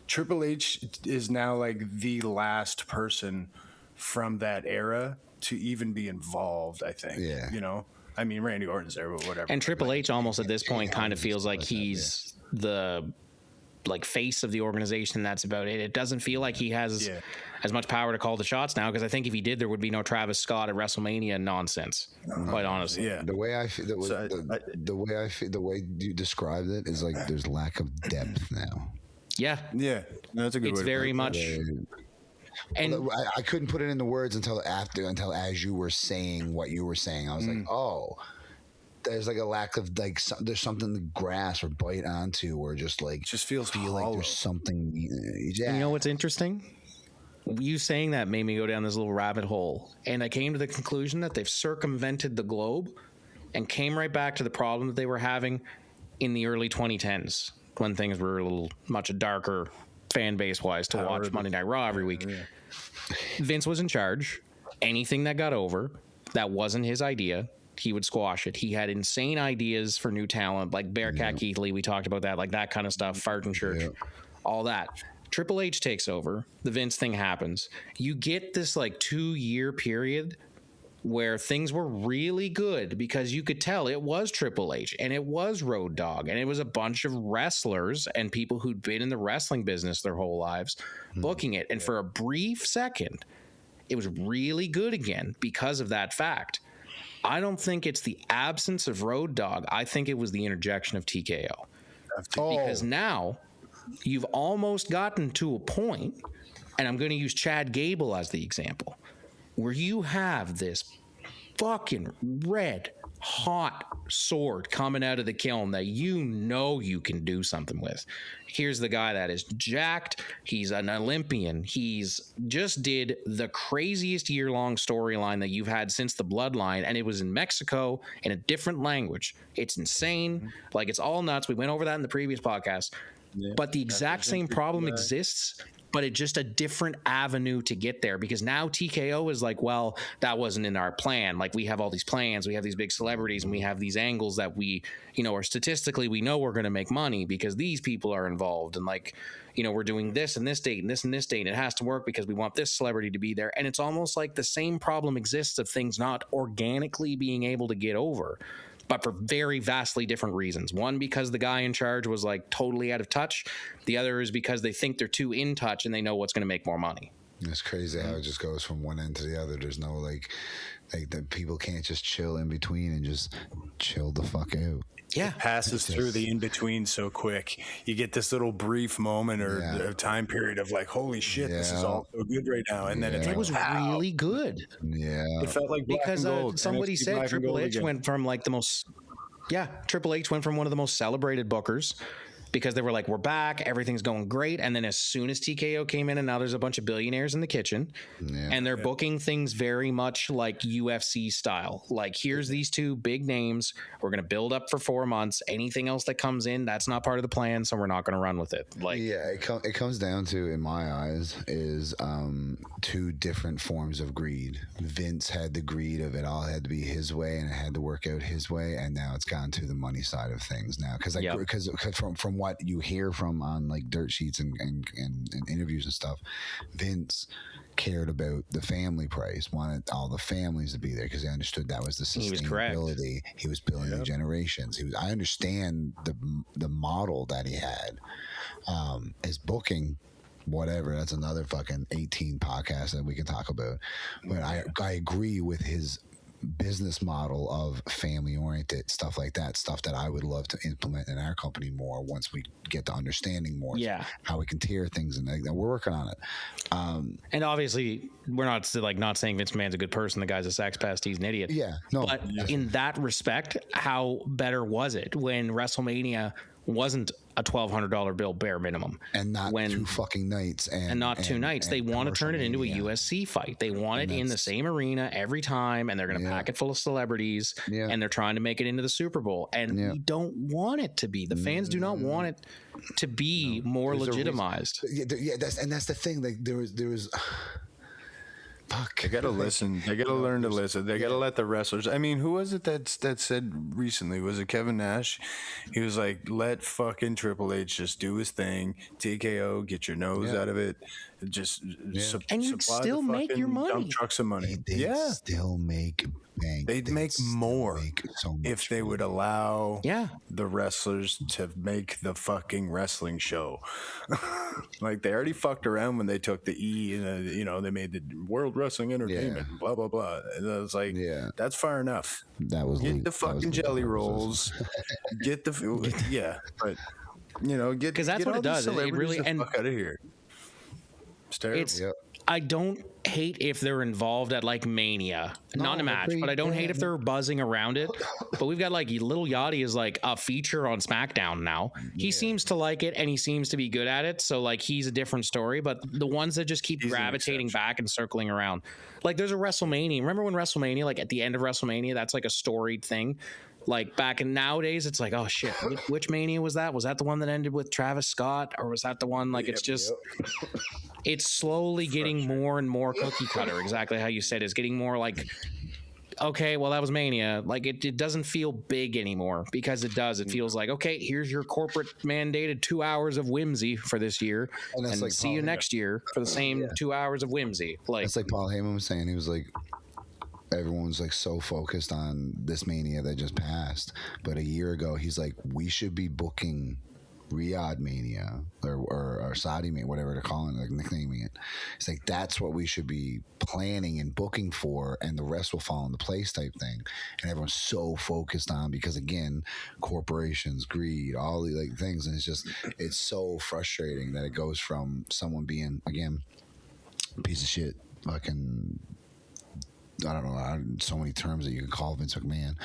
Triple H is now like the last person from that era to even be involved, I think. I mean, Randy Orton's there, but whatever. And Triple H almost at this point kind of feels like he's the like face of the organization. That's about it. It doesn't feel like he has as much power to call the shots now, because I think if he did, there would be no Travis Scott at WrestleMania nonsense. Quite honestly, the way I feel, the way you described it is like there's lack of depth now. Yeah, no, that's a good. It's way very much. And I couldn't put it into words until as you were saying what you were saying. I was like, oh, there's like a lack of like there's something to grasp or bite onto, or just feels feel hollow. like there's something. You know what's interesting? You saying that made me go down this little rabbit hole, and I came to the conclusion that they've circumvented the globe and came right back to the problem that they were having in the early 2010s, when things were a little much darker fan base wise to watch Monday Night Raw every week. Vince was in charge. Anything that got over that wasn't his idea, he would squash it. He had insane ideas for new talent, like Bearcat Keith Lee. We talked about that, like that kind of stuff, Fart in Church, all that. Triple H takes over. The Vince thing happens. You get this like 2-year period where things were really good, because you could tell it was Triple H and it was Road Dogg and it was a bunch of wrestlers and people who'd been in the wrestling business their whole lives booking it. And for a brief second, it was really good again because of that fact. I don't think it's the absence of Road Dogg. I think it was the interjection of TKO. Because now you've almost gotten to a point, and I'm going to use Chad Gable as the example, where you have this fucking red hot sword coming out of the kiln that you can do something with. Here's the guy that is jacked. He's an Olympian. He's just did the craziest year-long storyline that you've had since the Bloodline, and it was in Mexico in a different language. It's insane. Like, it's all nuts. We went over that in the previous podcast. But the exact same problem exists, but it's just a different avenue to get there, because now TKO is like, well, that wasn't in our plan. Like, we have all these plans, we have these big celebrities, and we have these angles that we, or statistically we know we're going to make money because these people are involved. And like, we're doing this and this date and this and this date, and it has to work because we want this celebrity to be there. And it's almost like the same problem exists of things not organically being able to get over, but for very vastly different reasons. One, because the guy in charge was like totally out of touch. The other is because they think they're too in touch and they know what's going to make more money. It's crazy how it just goes from one end to the other. There's no like the people can't just chill in between and just chill the fuck out. Yeah, it passes through the in between so quick. You get this little brief moment or a time period of like, holy shit, this is all so good right now, and then it was really good. Yeah, it felt like because somebody said Triple H went from like the most. Yeah, Triple H went from one of the most celebrated bookers, because they were like, we're back, everything's going great. And then as soon as TKO came in, and now there's a bunch of billionaires in the kitchen, and they're booking things very much like UFC style. Like, here's these two big names. We're going to build up for 4 months. Anything else that comes in, that's not part of the plan, so we're not going to run with it. Like, it comes down to, in my eyes, is two different forms of greed. Vince had the greed of it all had to be his way, and it had to work out his way, and now it's gone to the money side of things now. Because from what you hear from on like dirt sheets and interviews and stuff, Vince cared about the family price, wanted all the families to be there because he understood that was the sustainability. He was building new generations. I understand the model that he had. His booking, whatever, that's another fucking 18 podcasts that we can talk about. But I agree with his business model of family oriented stuff like that, stuff that I would love to implement in our company more once we get to understanding more how we can tier things, and we're working on it. And obviously we're not saying Vince McMahon's a good person. The guy's a sex pest. He's an idiot. But in that respect, how better was it when WrestleMania wasn't a $1,200 bill bare minimum, and not 2 fucking nights, and not 2 nights? They want to turn it into a USC fight. They want it in the same arena every time, and they're going to pack it full of celebrities, and they're trying to make it into the Super Bowl. And we don't want it to be. The fans do not want it to be more legitimized. That's the thing. Like there was. Fuck. They gotta listen. They gotta learn to listen. They gotta let the wrestlers. I mean, who was it that said recently? Was it Kevin Nash? He was like, "Let fucking Triple H just do his thing. TKO, get your nose out of it. Just and you'd still make your money. Dump trucks of money. They'd still make bank. They'd make more if they would allow the wrestlers to make the fucking wrestling show. Like they already fucked around when they took the E, and they made the World Wrestling Entertainment, blah blah blah. And I was like, that's far enough. That was get the fucking jelly rolls, get the but get because that's get what it does. It really the fuck out of here. It's terrible. I don't hate if they're involved at like Mania, not a match, but I don't hate if they're buzzing around it. But we've got like Little Yachty is like a feature on SmackDown now. He seems to like it and he seems to be good at it. So like he's a different story. But the ones that just keep gravitating back and circling around, like there's a WrestleMania. Remember when WrestleMania, like at the end of WrestleMania, that's like a storied thing. Like back in nowadays, it's like, oh shit, which Mania was that? Was that the one that ended with Travis Scott, or was that the one like it's just, it's slowly getting more and more cookie cutter. Exactly how you said, it's getting more like, okay, well that was Mania. Like it doesn't feel big anymore because it does. It feels like, okay, here's your corporate mandated 2 hours of whimsy for this year, and like see you next year for the same 2 hours of whimsy. Like it's like Paul Heyman was saying, he was like, everyone's like so focused on this Mania that just passed, but a year ago he's like, we should be booking Riyadh Mania or Saudi Mania, whatever they're calling it, like nicknaming it. It's like that's what we should be planning and booking for, and the rest will fall into place type thing. And everyone's so focused on, because again, corporations, greed, all the like things, and it's so frustrating that it goes from someone being, again, a piece of shit, fucking, I don't know, so many terms that you can call Vince McMahon,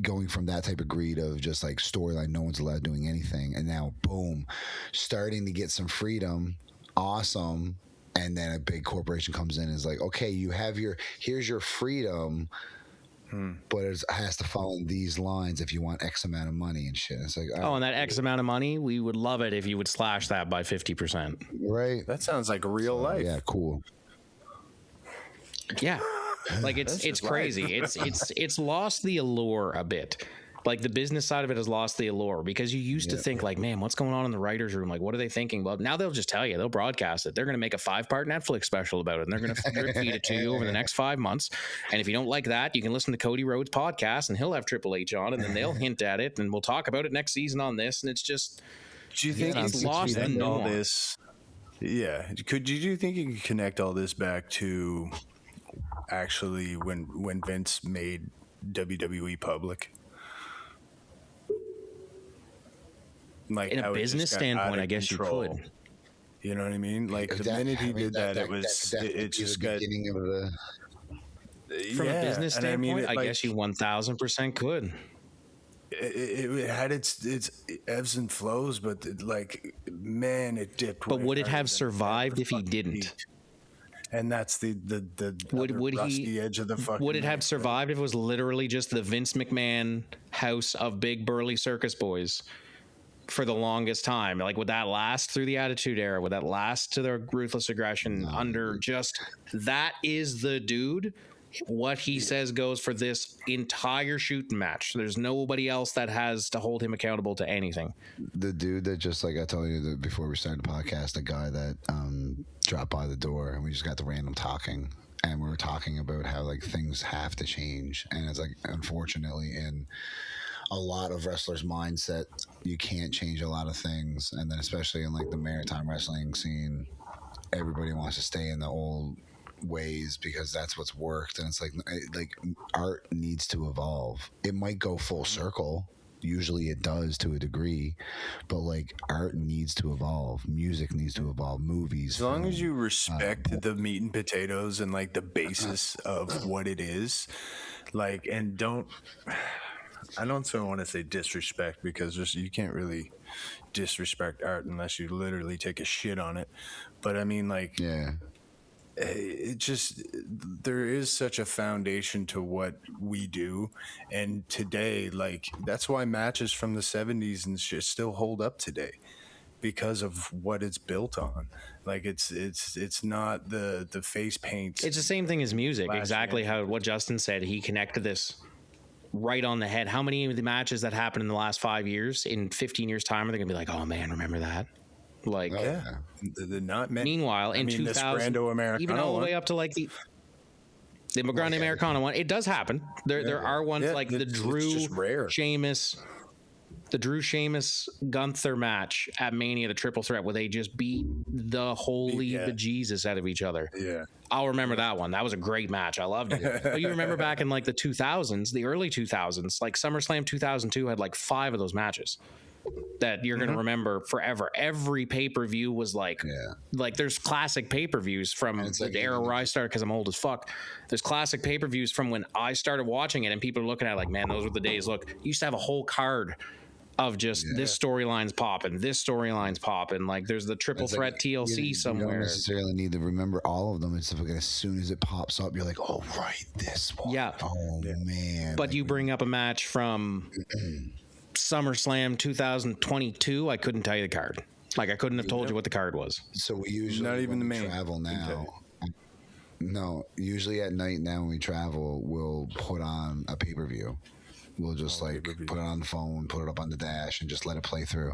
going from that type of greed of just like storyline, no one's allowed doing anything, and now boom, starting to get some freedom, awesome, and then a big corporation comes in and is like, okay, you have here's your freedom, but it has to follow these lines if you want X amount of money and shit. It's like, and that X amount of money, we would love it if you would slash that by 50%. Right? That sounds like real life. Yeah, cool. Yeah, like it's crazy. It's lost the allure a bit. Like the business side of it has lost the allure, because you used to think like, man, what's going on in the writer's room? Like, what are they thinking? Well, now they'll just tell you. They'll broadcast it. They're going to make a 5-part Netflix special about it, and they're going to drip feed it to you over the next 5 months. And if you don't like that, you can listen to Cody Rhodes' podcast, and he'll have Triple H on, and then they'll hint at it, and we'll talk about it next season on this. And it's just, do you think it's lost the all this? Yeah, do you think you can connect all this back to actually when Vince made WWE public? Like, in a business standpoint, I guess control. You could. You know what I mean? Like the minute he did that, it just got. From a business standpoint, I guess you 1000% could. It had its ebbs and flows, but man, it dipped. But would it have survived if he didn't? And that's the would rusty edge of the fucking. Would it have survived if it was literally just the Vince McMahon house of big burly circus boys for the longest time? Like, would that last through the Attitude Era? Would that last to the Ruthless Aggression? Under just that is the dude. What he says goes for this entire shooting match. There's nobody else that has to hold him accountable to anything. The dude that just, like I told you that before we started the podcast, the guy that dropped by the door and we just got the random talking, and we were talking about how like things have to change, and it's like, unfortunately, in a lot of wrestlers' mindset, you can't change a lot of things, and then especially in like the maritime wrestling scene, everybody wants to stay in the old ways because that's what's worked, and it's like art needs to evolve. It might go full circle. Usually it does to a degree, but like art needs to evolve, music needs to evolve, movies. As long as you respect the meat and potatoes and like the basis of what it is, like, and I don't so want to say disrespect because you can't really disrespect art unless you literally take a shit on it. But I mean, like, yeah. It just, there is such a foundation to what we do, and today, like, that's why matches from the 70s and shit still hold up today, because of what it's built on. Like, it's not the face paint. It's the same thing as music. Exactly what Justin said. He connected this right on the head. How many of the matches that happened in the last 5 years, in 15 years time, are they gonna be like, oh man, remember that? Like, They're not many. Meanwhile, in 2000, even all the way up to like the Grande Americana one, it does happen. There are ones like the Drew Sheamus Gunther match at Mania, the triple threat, where they just beat the holy bejesus out of each other. Yeah, I'll remember that one. That was a great match. I loved it. But you remember back in like the 2000s, the early 2000s, like SummerSlam 2002 had like 5 of those matches that you're going to remember forever. Every pay-per-view was like there's classic pay-per-views from the era where I started, because I'm old as fuck. There's classic pay-per-views from when I started watching it, and people are looking at it like, man, those were the days. Look, you used to have a whole card of just this storyline's popping, this storyline's popping. Like, there's the triple threat TLC somewhere. You don't necessarily need to remember all of them. It's like, as soon as it pops up, you're like, oh, right, this one. Yeah. Oh, man. But you bring up a match from SummerSlam 2022, I couldn't tell you the card. Like, I couldn't have told you what the card was. So we usually, not even the main travel now. No, usually at night now when we travel, we'll put on a pay-per-view. We'll just put it on the phone, put it up on the dash, and just let it play through.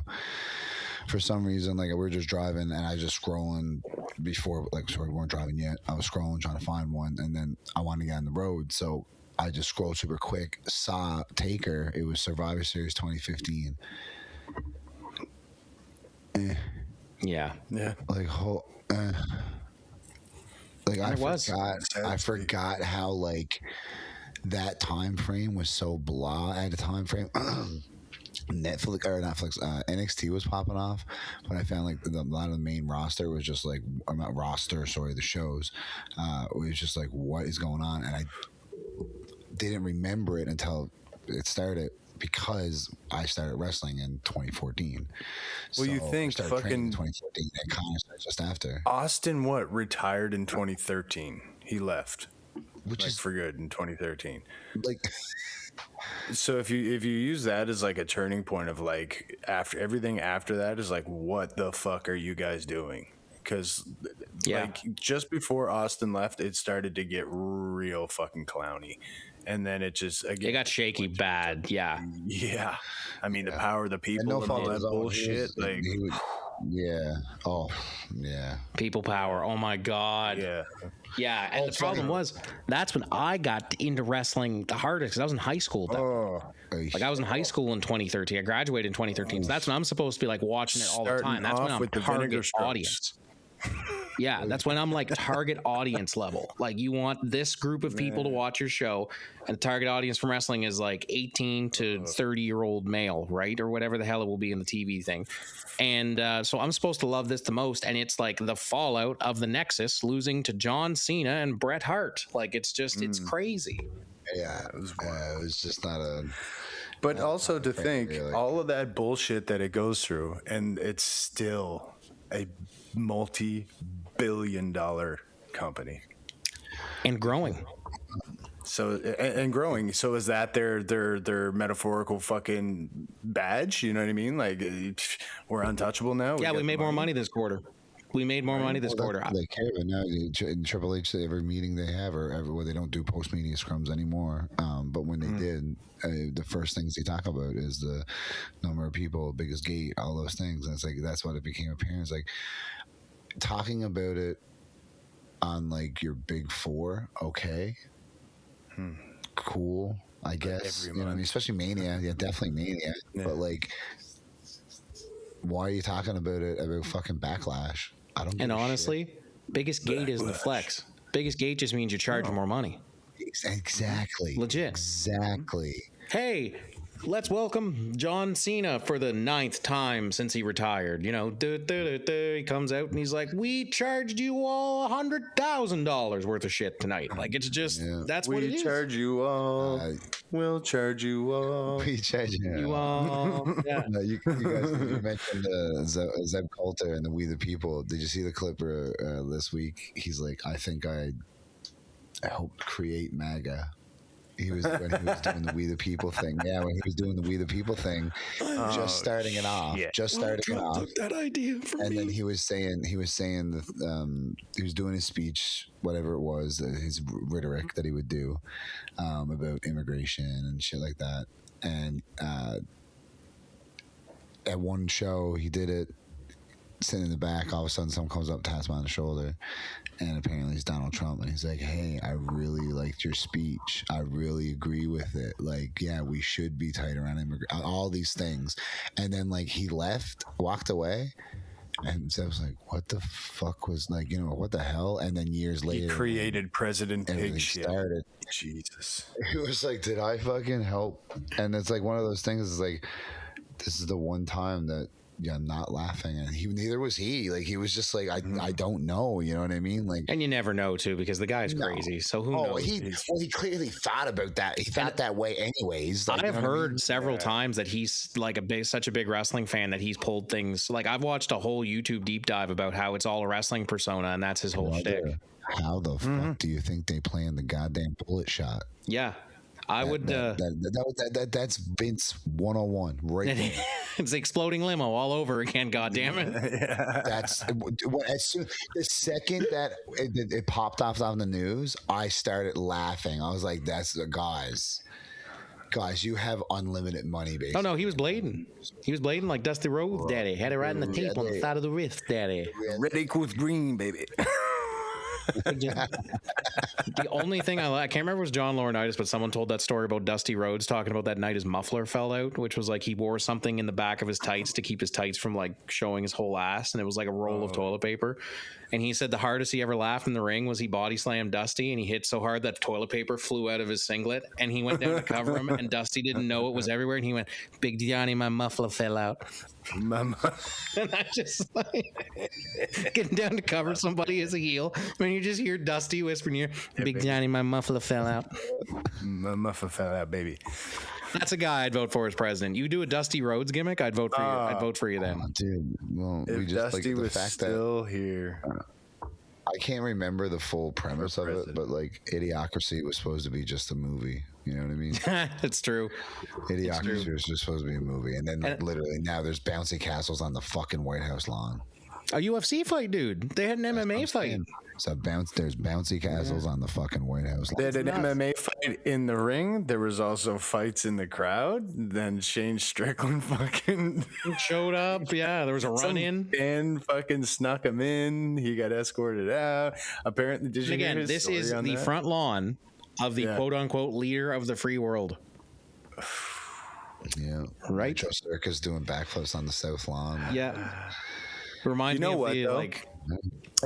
For some reason, like, we're just driving, and I was just scrolling before, like, sorry, we weren't driving yet. I was scrolling trying to find one, and then I wanted to get on the road, so I just scrolled super quick, saw Taker. It was Survivor Series 2015. Yeah. Like, I forgot how, like, that time frame was so blah at a time frame. NXT was popping off, but I found like a lot of the main roster was just like, I'm not roster, sorry, the shows. It was just like, what is going on? And I didn't remember it until it started, because I started wrestling in 2014. Well, you think fucking 2014 and Connor started just after. Austin retired in 2013. He left. Which is for good in 2013. Like, so if you use that as like a turning point of like, after everything after that is like, what the fuck are you guys doing? Because like, just before Austin left, it started to get real fucking clowny, and then it just again, it got shaky bad. Yeah. I mean, the power of the people and all that bullshit. Like, people power. Oh my god. Yeah, and the problem was, that's when I got into wrestling the hardest, because I was in high school then. Like, I was in high school in 2013. I graduated in 2013. So that's when I'm supposed to be like watching it all the time. That's when I'm target audience. Yeah, that's when I'm like target audience level. Like, you want this group of people to watch your show, and the target audience from wrestling is like 18 to 30-year-old male, right? Or whatever the hell it will be in the TV thing. And so I'm supposed to love this the most, and it's like the fallout of the Nexus losing to John Cena and Bret Hart. Like, it's just, it's crazy. Yeah, it was just not a... But also to think, all of that bullshit that it goes through, and it's still a multi-billion-dollar company. And growing. So and growing. So is that their metaphorical fucking badge? You know what I mean? Like, we're untouchable now. We made more money this quarter. We made more money this quarter. They care, but now in Triple H, every meeting they have, they don't do post-media scrums anymore. But when they did, the first things they talk about is the number of people, biggest gate, all those things. And it's like, that's what it became apparent. It's like, talking about it on like your big four, okay, cool, I guess. You know what I mean? Especially Mania, definitely Mania. But like, why are you talking about it about fucking Backlash? I don't. And honestly, biggest gate is the flex. Biggest gate just means you charge more money. Exactly. Legit. Exactly. Hey, let's welcome John Cena for the 9th time since he retired. You know, he comes out and he's like, "We charged you all $100,000 worth of shit tonight." Like, it's just that's what it is. We charge you all. We'll charge you all. We charge You all. Yeah. No, you guys you mentioned Zeb Coulter and the We the People. Did you see the clip this week? He's like, I think I helped create MAGA. He was when he was doing the We the People thing. Yeah, when he was doing the We the People thing, just starting it off. That idea from and me. then he was saying that he was doing his speech, whatever it was, his rhetoric that he would do about immigration and shit like that. And at one show, he did it sitting in the back. All of a sudden, someone comes up, taps him on the shoulder, and apparently it's Donald Trump. And he's like, "Hey, I really liked your speech. I really agree with it. Like, yeah, we should be tighter on immigration. All these things." And then, like, he walked away. And so I was like, "What the fuck was like? You know, what the hell?" And then years later, he created President Pig shit. Started. Jesus, It was like, did I fucking help? And it's like one of those things. Is like, this is the one time that I'm not laughing, and neither was he. Like, he was just like, I don't know. You know what I mean? Like, and you never know too, because the guy's crazy. So who knows? He clearly thought about that. He thought that way anyways. Like, I've heard several times that he's like such a big wrestling fan that he's pulled things. Like, I've watched a whole YouTube deep dive about how it's all a wrestling persona, and that's his whole shtick. How the fuck do you think they plan the goddamn bullet shot? Yeah. That's Vince 101 right there. It's the exploding limo all over again. God damn it! That's the second that it popped off on the news, I started laughing. I was like, "That's the guys, you have unlimited money, basically." Oh no, he was blading. He was blading like Dusty Rhodes, daddy. Had it right in the tape on the side of the wrist, daddy. Red equals green, baby. The only thing I can't remember was John Laurinaitis, but someone told that story about Dusty Rhodes talking about that night his muffler fell out, which was like he wore something in the back of his tights to keep his tights from like showing his whole ass, and it was like a roll of toilet paper. And he said the hardest he ever laughed in the ring was he body slammed Dusty, and he hit so hard that toilet paper flew out of his singlet, and he went down to cover him, and Dusty didn't know it was everywhere, and he went, "Big Johnny, my muffler fell out." And I just like getting down to cover somebody as a heel when you just hear Dusty whispering here, "Big Johnny, my muffler fell out." My muffler fell out, baby. That's a guy I'd vote for as president. You do a Dusty Rhodes gimmick, I'd vote for you. I'd vote for you then. Dude, well, if we just Dusty like the was fact still that here. I can't remember the full premise of it, but like Idiocracy was supposed to be just a movie. You know what I mean? It's true. Idiocracy was just supposed to be a movie, and then like, literally now there's bouncy castles on the fucking White House lawn. A UFC fight, dude. They had an MMA fight. So there's bouncy castles on the fucking White House lawn. They had an MMA fight in the ring. There was also fights in the crowd. Then Shane Strickland fucking showed up. Yeah, there was a run in. And fucking snuck him in. He got escorted out. Apparently, did you again? This is the front lawn of the quote unquote leader of the free world. Yeah, right. Joe Circus doing backflips on the South Lawn. Yeah, reminds me of what, the though? like.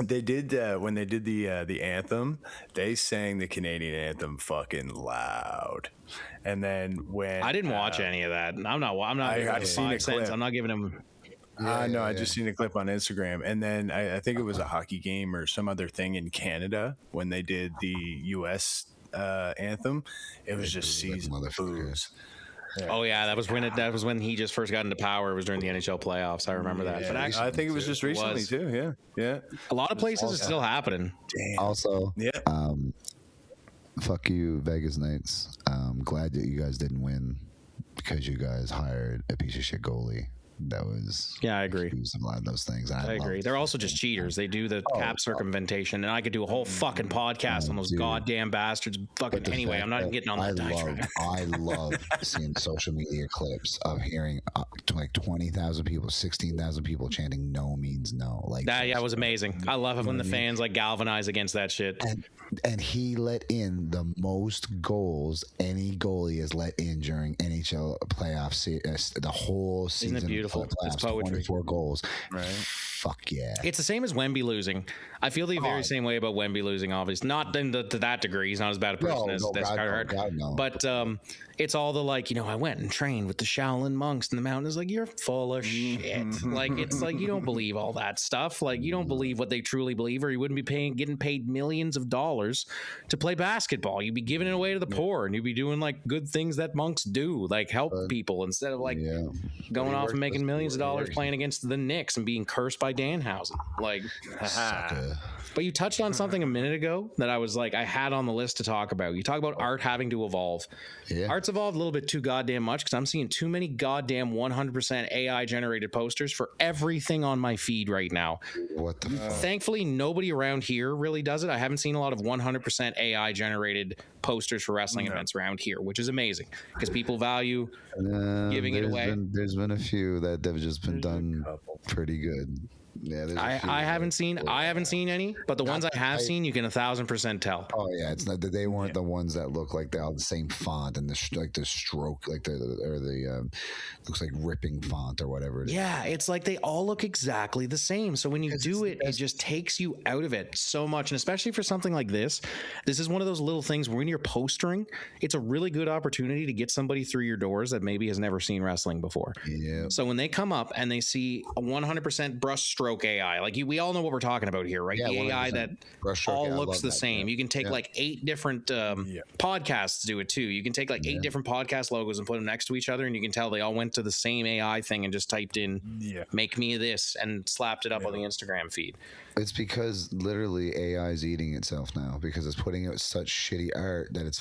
They did when they did the anthem. They sang the Canadian anthem fucking loud, and then when I didn't watch any of that, I've seen it. I'm not giving him. I just seen a clip on Instagram, and then I think it was a hockey game or some other thing in Canada when they did the U.S. Anthem. It was just seasoned booze. Yeah. Oh yeah, that was when he just first got into power. It was during the NHL playoffs. I remember that. But actually, I think it was just recently too. Yeah. A lot of places it's still happening. Damn. Also, fuck you, Vegas Knights. Glad that you guys didn't win because you guys hired a piece of shit goalie. That was I agree. A lot of those things. I agree. They're also just cheaters. They do the cap circumvention, and I could do a whole fucking podcast on those goddamn bastards. Fucking anyway, I'm not getting on that diatribe. I love seeing social media clips of hearing like 20,000 people, 16,000 people chanting "No means no." Like that. Yeah, it was amazing. I love it when the fans like galvanize against that shit. And he let in the most goals any goalie has let in during NHL playoffs the whole season. Isn't it beautiful? beautiful. It's collapsed, poetry. 24 goals. Right. Fuck yeah. It's the same as Wemby losing. I feel the very same way about Wemby losing, obviously. Not to that degree. He's not as bad a person as Carter Hart. No. But it's all the like, I went and trained with the Shaolin monks in the mountains. Like, you're full of shit. Like, it's like, you don't believe all that stuff. Like, you don't believe what they truly believe, or you wouldn't be getting paid millions of dollars to play basketball. You'd be giving it away to the poor, and you'd be doing like good things that monks do, like help people, instead of like going off and making millions of dollars playing against the Knicks and being cursed by Danhousen. Like, but you touched on something a minute ago that I was like, I had on the list to talk about. You talk about art having to evolve. Yeah. Art's evolved a little bit too goddamn much, because I'm seeing too many goddamn 100% AI generated posters for everything on my feed right now. What the fuck? Thankfully, nobody around here really does it. I haven't seen a lot of 100% AI generated posters for wrestling events around here, which is amazing, because people value giving it away. There's been a few that have just been done pretty good. Yeah, I haven't seen any, but the ones I have seen, you can 1,000% tell. Oh yeah, it's not that they weren't the ones that look like they're all the same font and the stroke, like the looks like ripping font or whatever it is. Yeah, it's like they all look exactly the same. So when you do it, it just takes you out of it so much, and especially for something like this is one of those little things where when you're postering, it's a really good opportunity to get somebody through your doors that maybe has never seen wrestling before. Yeah. So when they come up and they see a 100% brush stroke AI, like we all know what we're talking about here, right? Yeah, the AI that all looks the same. You can take like 8 different podcasts do it too. You can take like 8 different podcast logos and put them next to each other, and you can tell they all went to the same AI thing and just typed in make me this and slapped it up on the Instagram feed. It's because literally AI is eating itself now, because it's putting out such shitty art that it's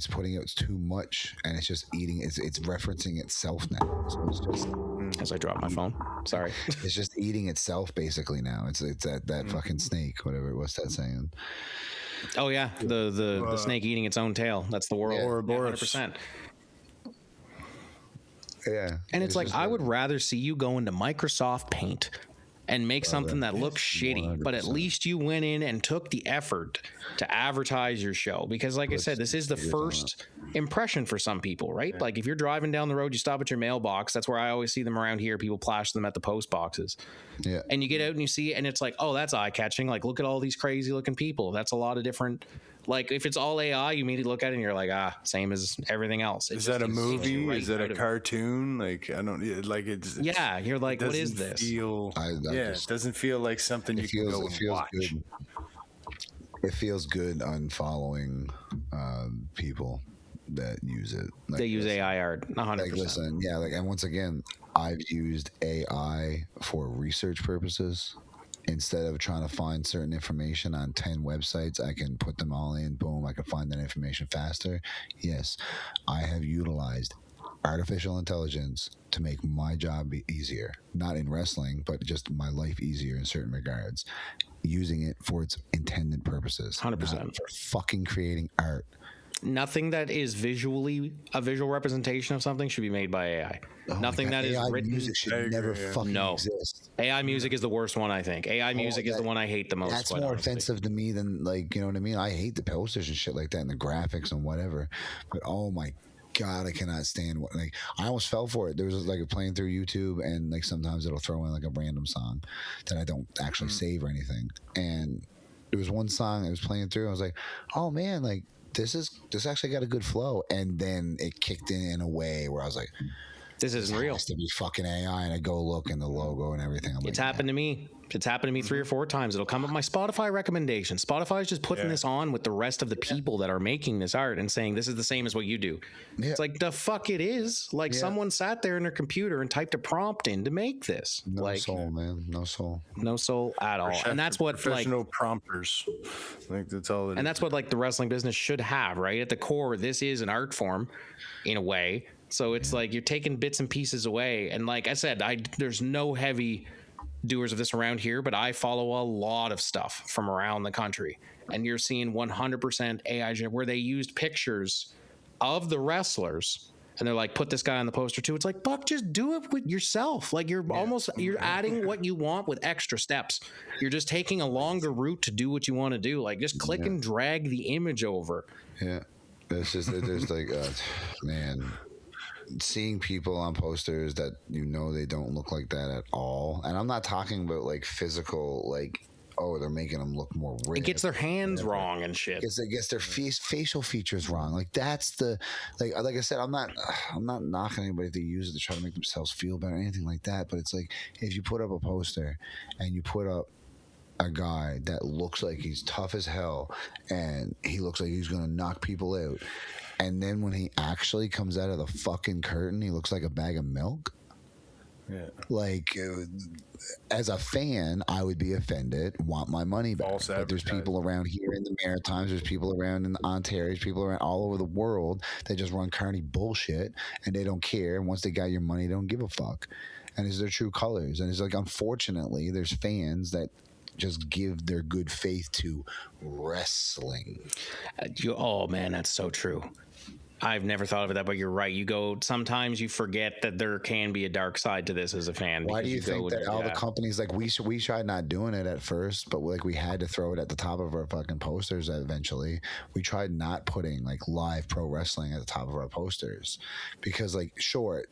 putting out too much, and it's just eating. It's referencing itself now. So it's just as I drop my phone. Sorry, it's just eating itself basically now. It's that fucking snake, whatever. What's that saying? Oh yeah, the snake eating its own tail. That's the world. Ouroboros. 100%. Yeah, and it's like I would rather see you go into Microsoft Paint and make something that looks shitty, 100%. But at least you went in and took the effort to advertise your show. Because like I said, this is the first impression for some people, right? Yeah. Like if you're driving down the road, you stop at your mailbox. That's where I always see them around here. People plash them at the post boxes. Yeah. And you get out and you see it, and it's like, oh, that's eye catching. Like, look at all these crazy looking people. That's a lot of different. Like if it's all AI, you immediately look at it and you're like, same as everything else. Is that a movie? Is that a cartoon? Like I don't like it's. Yeah, you're like, what is this? It doesn't feel like something you can go and watch. Good. It feels good unfollowing people that use it. Like they use AI art, 100%. Like listen, and once again, I've used AI for research purposes. Instead of trying to find certain information on 10 websites, I can put them all in. Boom, I can find that information faster. Yes, I have utilized artificial intelligence to make my job easier. Not in wrestling, but just my life easier in certain regards. Using it for its intended purposes. 100%. Not for fucking creating art. Nothing that is visually a visual representation of something should be made by AI. Nothing that is written. Music should never fucking exist. AI music is the worst one, I think. AI music is the one I hate the most. That's more offensive to me than like, you know what I mean? I hate the posters and shit like that and the graphics and whatever. But oh my God, I cannot stand like I almost fell for it. There was like playing through YouTube, and like sometimes it'll throw in like a random song that I don't actually save or anything. And there was one song I was playing through. I was like, oh man, like this actually got a good flow. And then it kicked in a way where I was like, this isn't real. It has to be fucking AI. And I go look in the logo and everything. It's happened to me. It's happened to me 3 or 4 times. It'll come up my Spotify recommendation. Spotify is just putting this on with the rest of the people that are making this art and saying this is the same as what you do. Yeah. It's like the fuck it is. Like someone sat there in their computer and typed a prompt in to make this. No soul, man. No soul. No soul at all. And that's what professional prompters. Like that's all. And that's what like the wrestling business should have, right? At the core, this is an art form, in a way. So it's like you're taking bits and pieces away. And like I said, there's no heavy doers of this around here, but I follow a lot of stuff from around the country, and you're seeing 100% AI where they used pictures of the wrestlers and they're like, put this guy on the poster too. It's like, fuck, just do it with yourself. Like you're adding what you want with extra steps. You're just taking a longer route to do what you want to do. Like just click and drag the image over. Yeah. It's just, there's like, man, seeing people on posters that they don't look like that at all, and I'm not talking about like physical, like, oh, they're making them look more ripped. It gets their hands wrong and shit. It gets their facial features wrong. Like that's the like I said, I'm not knocking anybody to use it to try to make themselves feel better or anything like that. But it's like if you put up a poster and you put up a guy that looks like he's tough as hell and he looks like he's gonna knock people out, and then when he actually comes out of the fucking curtain, he looks like a bag of milk. Yeah. Like, as a fan, I would be offended, want my money back. False But there's people around here in the Maritimes, there's people around in the Ontario, there's people around all over the world that just run carny bullshit and they don't care. And once they got your money, they don't give a fuck. And it's their true colors. And it's like, unfortunately, there's fans that just give their good faith to wrestling. Oh, man, that's so true. I've never thought of it that, but you're right. Sometimes you forget that there can be a dark side to this as a fan. Why do you think that all the companies, like we tried not doing it at first, but like we had to throw it at the top of our fucking posters eventually. We tried not putting like live pro wrestling at the top of our posters because, like, sure,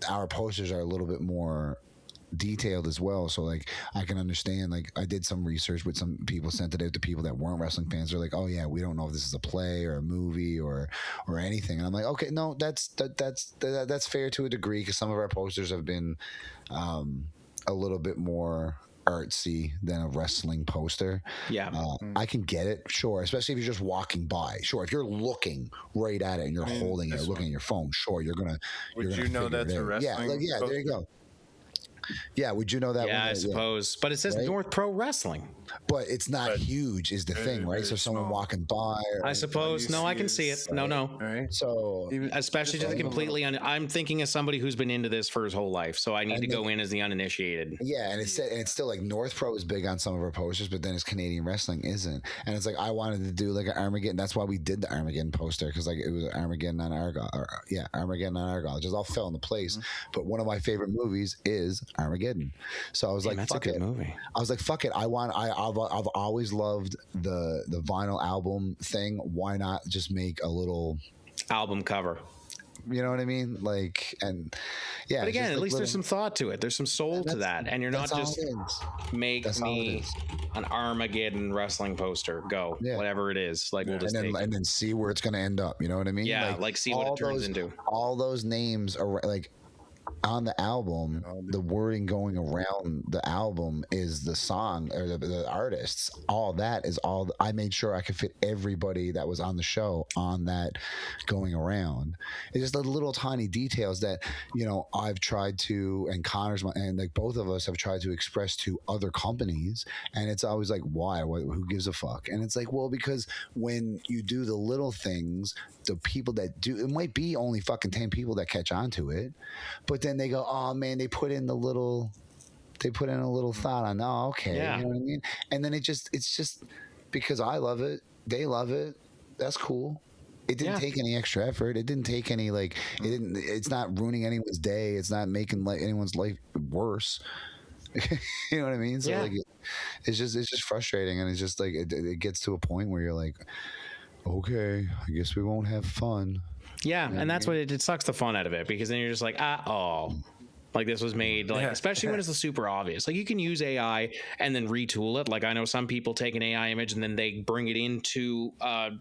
our posters are a little bit more detailed as well, so like I can understand. Like I did some research with some people, sent it out to people that weren't wrestling fans. They're like, oh yeah, we don't know if this is a play or a movie or anything. And I'm like, okay, no, that's fair to a degree, because some of our posters have been a little bit more artsy than a wrestling poster. Yeah. I can get it, sure, especially if you're just walking by. Sure, if you're looking right at it and you're holding it, looking at your phone, sure, you're gonna know that's a wrestling yeah, there you go. Yeah, would you know that? Yeah, I suppose. But it says right? North Pro Wrestling. But it's not huge is the thing, right? So someone walking by. I suppose. No, I can see it. No. Right. So especially to the completely I'm thinking as somebody who's been into this for his whole life, so I need to go in as the uninitiated. Yeah, and it's still like North Pro is big on some of our posters, but then it's Canadian wrestling isn't. And it's like I wanted to do like an Armageddon. That's why we did the Armageddon poster, because like it was Armageddon on Argyle. Armageddon on Argyle. It just all fell into place. Mm-hmm. But one of my favorite movies is Armageddon. So I was like, fuck it. Movie. I was like, fuck it. I've always loved the vinyl album thing. Why not just make a little album cover? You know what I mean? Like, and yeah. But again, at least there's some thought to it. There's some soul to that, and you're not just make me an Armageddon wrestling poster. Go, whatever it is. Like we'll just and then see where it's going to end up. You know what I mean? Yeah, like see what it turns into. All those names are like. On the album, the wording going around the album is the song or the artists. All that is all. I made sure I could fit everybody that was on the show on that going around. It's just the little tiny details that I've tried to, and Connor's and like both of us have tried to express to other companies, and it's always like, why? Who gives a fuck? And it's like, well, because when you do the little things, the people that do it might be only fucking 10 people that catch on to it, but then they go, oh man, they put in a little thought on, oh, okay. Yeah. You know what I mean? And then it's just because I love it, they love it, that's cool. It didn't take any extra effort. It didn't take any it's not ruining anyone's day. It's not making anyone's life worse. You know what I mean? So like it's just frustrating, and it's just like it gets to a point where you're like, okay, I guess we won't have fun. Yeah, and that's what it sucks the fun out of it, because then you're just like, like this was made, like especially when it's super obvious. Like you can use AI and then retool it. Like I know some people take an AI image and then they bring it into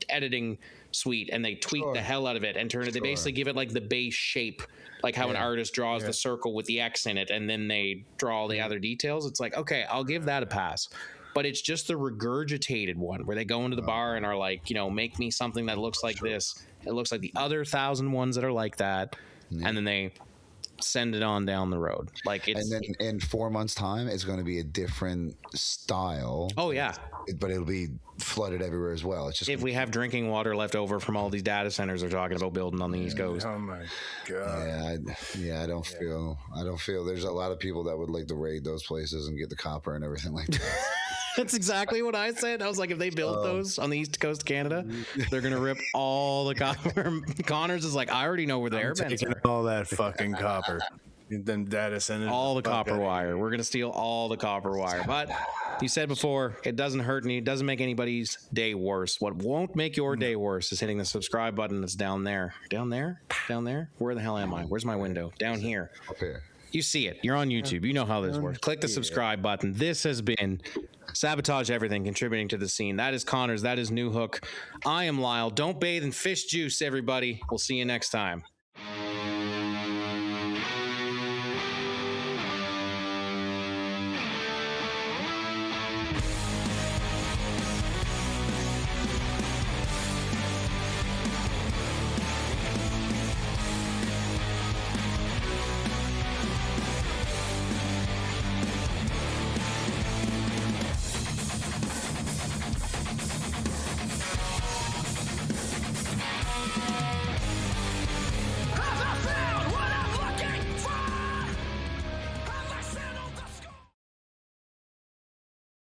editing suite and they tweak the hell out of it and turn it. They basically give it like the base shape, like how an artist draws the circle with the X in it, and then they draw all the other details. It's like, okay, I'll give that a pass. But it's just the regurgitated one where they go into the bar and are like, make me something that looks like this. It looks like the other 1,000 ones that are like that. Yeah. And then they send it on down the road. Like it's, and then in 4 months' time, it's going to be a different style. Oh, yeah. But it'll be flooded everywhere as well. It's just if we have drinking water left over from all these data centers they're talking about building on the East Coast. Oh my god. I don't feel there's a lot of people that would like to raid those places and get the copper and everything like that. That's exactly what I said. I was like, if they built those on the East Coast of Canada, they're gonna rip all the copper. Connors is like, I already know where the airbands are. All that fucking copper. Them data centers. all the Fuck copper outta wire. here. We're going to steal all the copper wire. But you said before, it doesn't hurt any, it doesn't make anybody's day worse. What won't make your day worse is hitting the subscribe button that's down there. Down there? Down there? Where the hell am I? Where's my window? Down here. Up here. You see it. You're on YouTube. You know how this works. Click the subscribe button. This has been Sabotage Everything, contributing to the scene. That is Connors. That is New Hook. I am Lyle. Don't bathe in fish juice, everybody. We'll see you next time.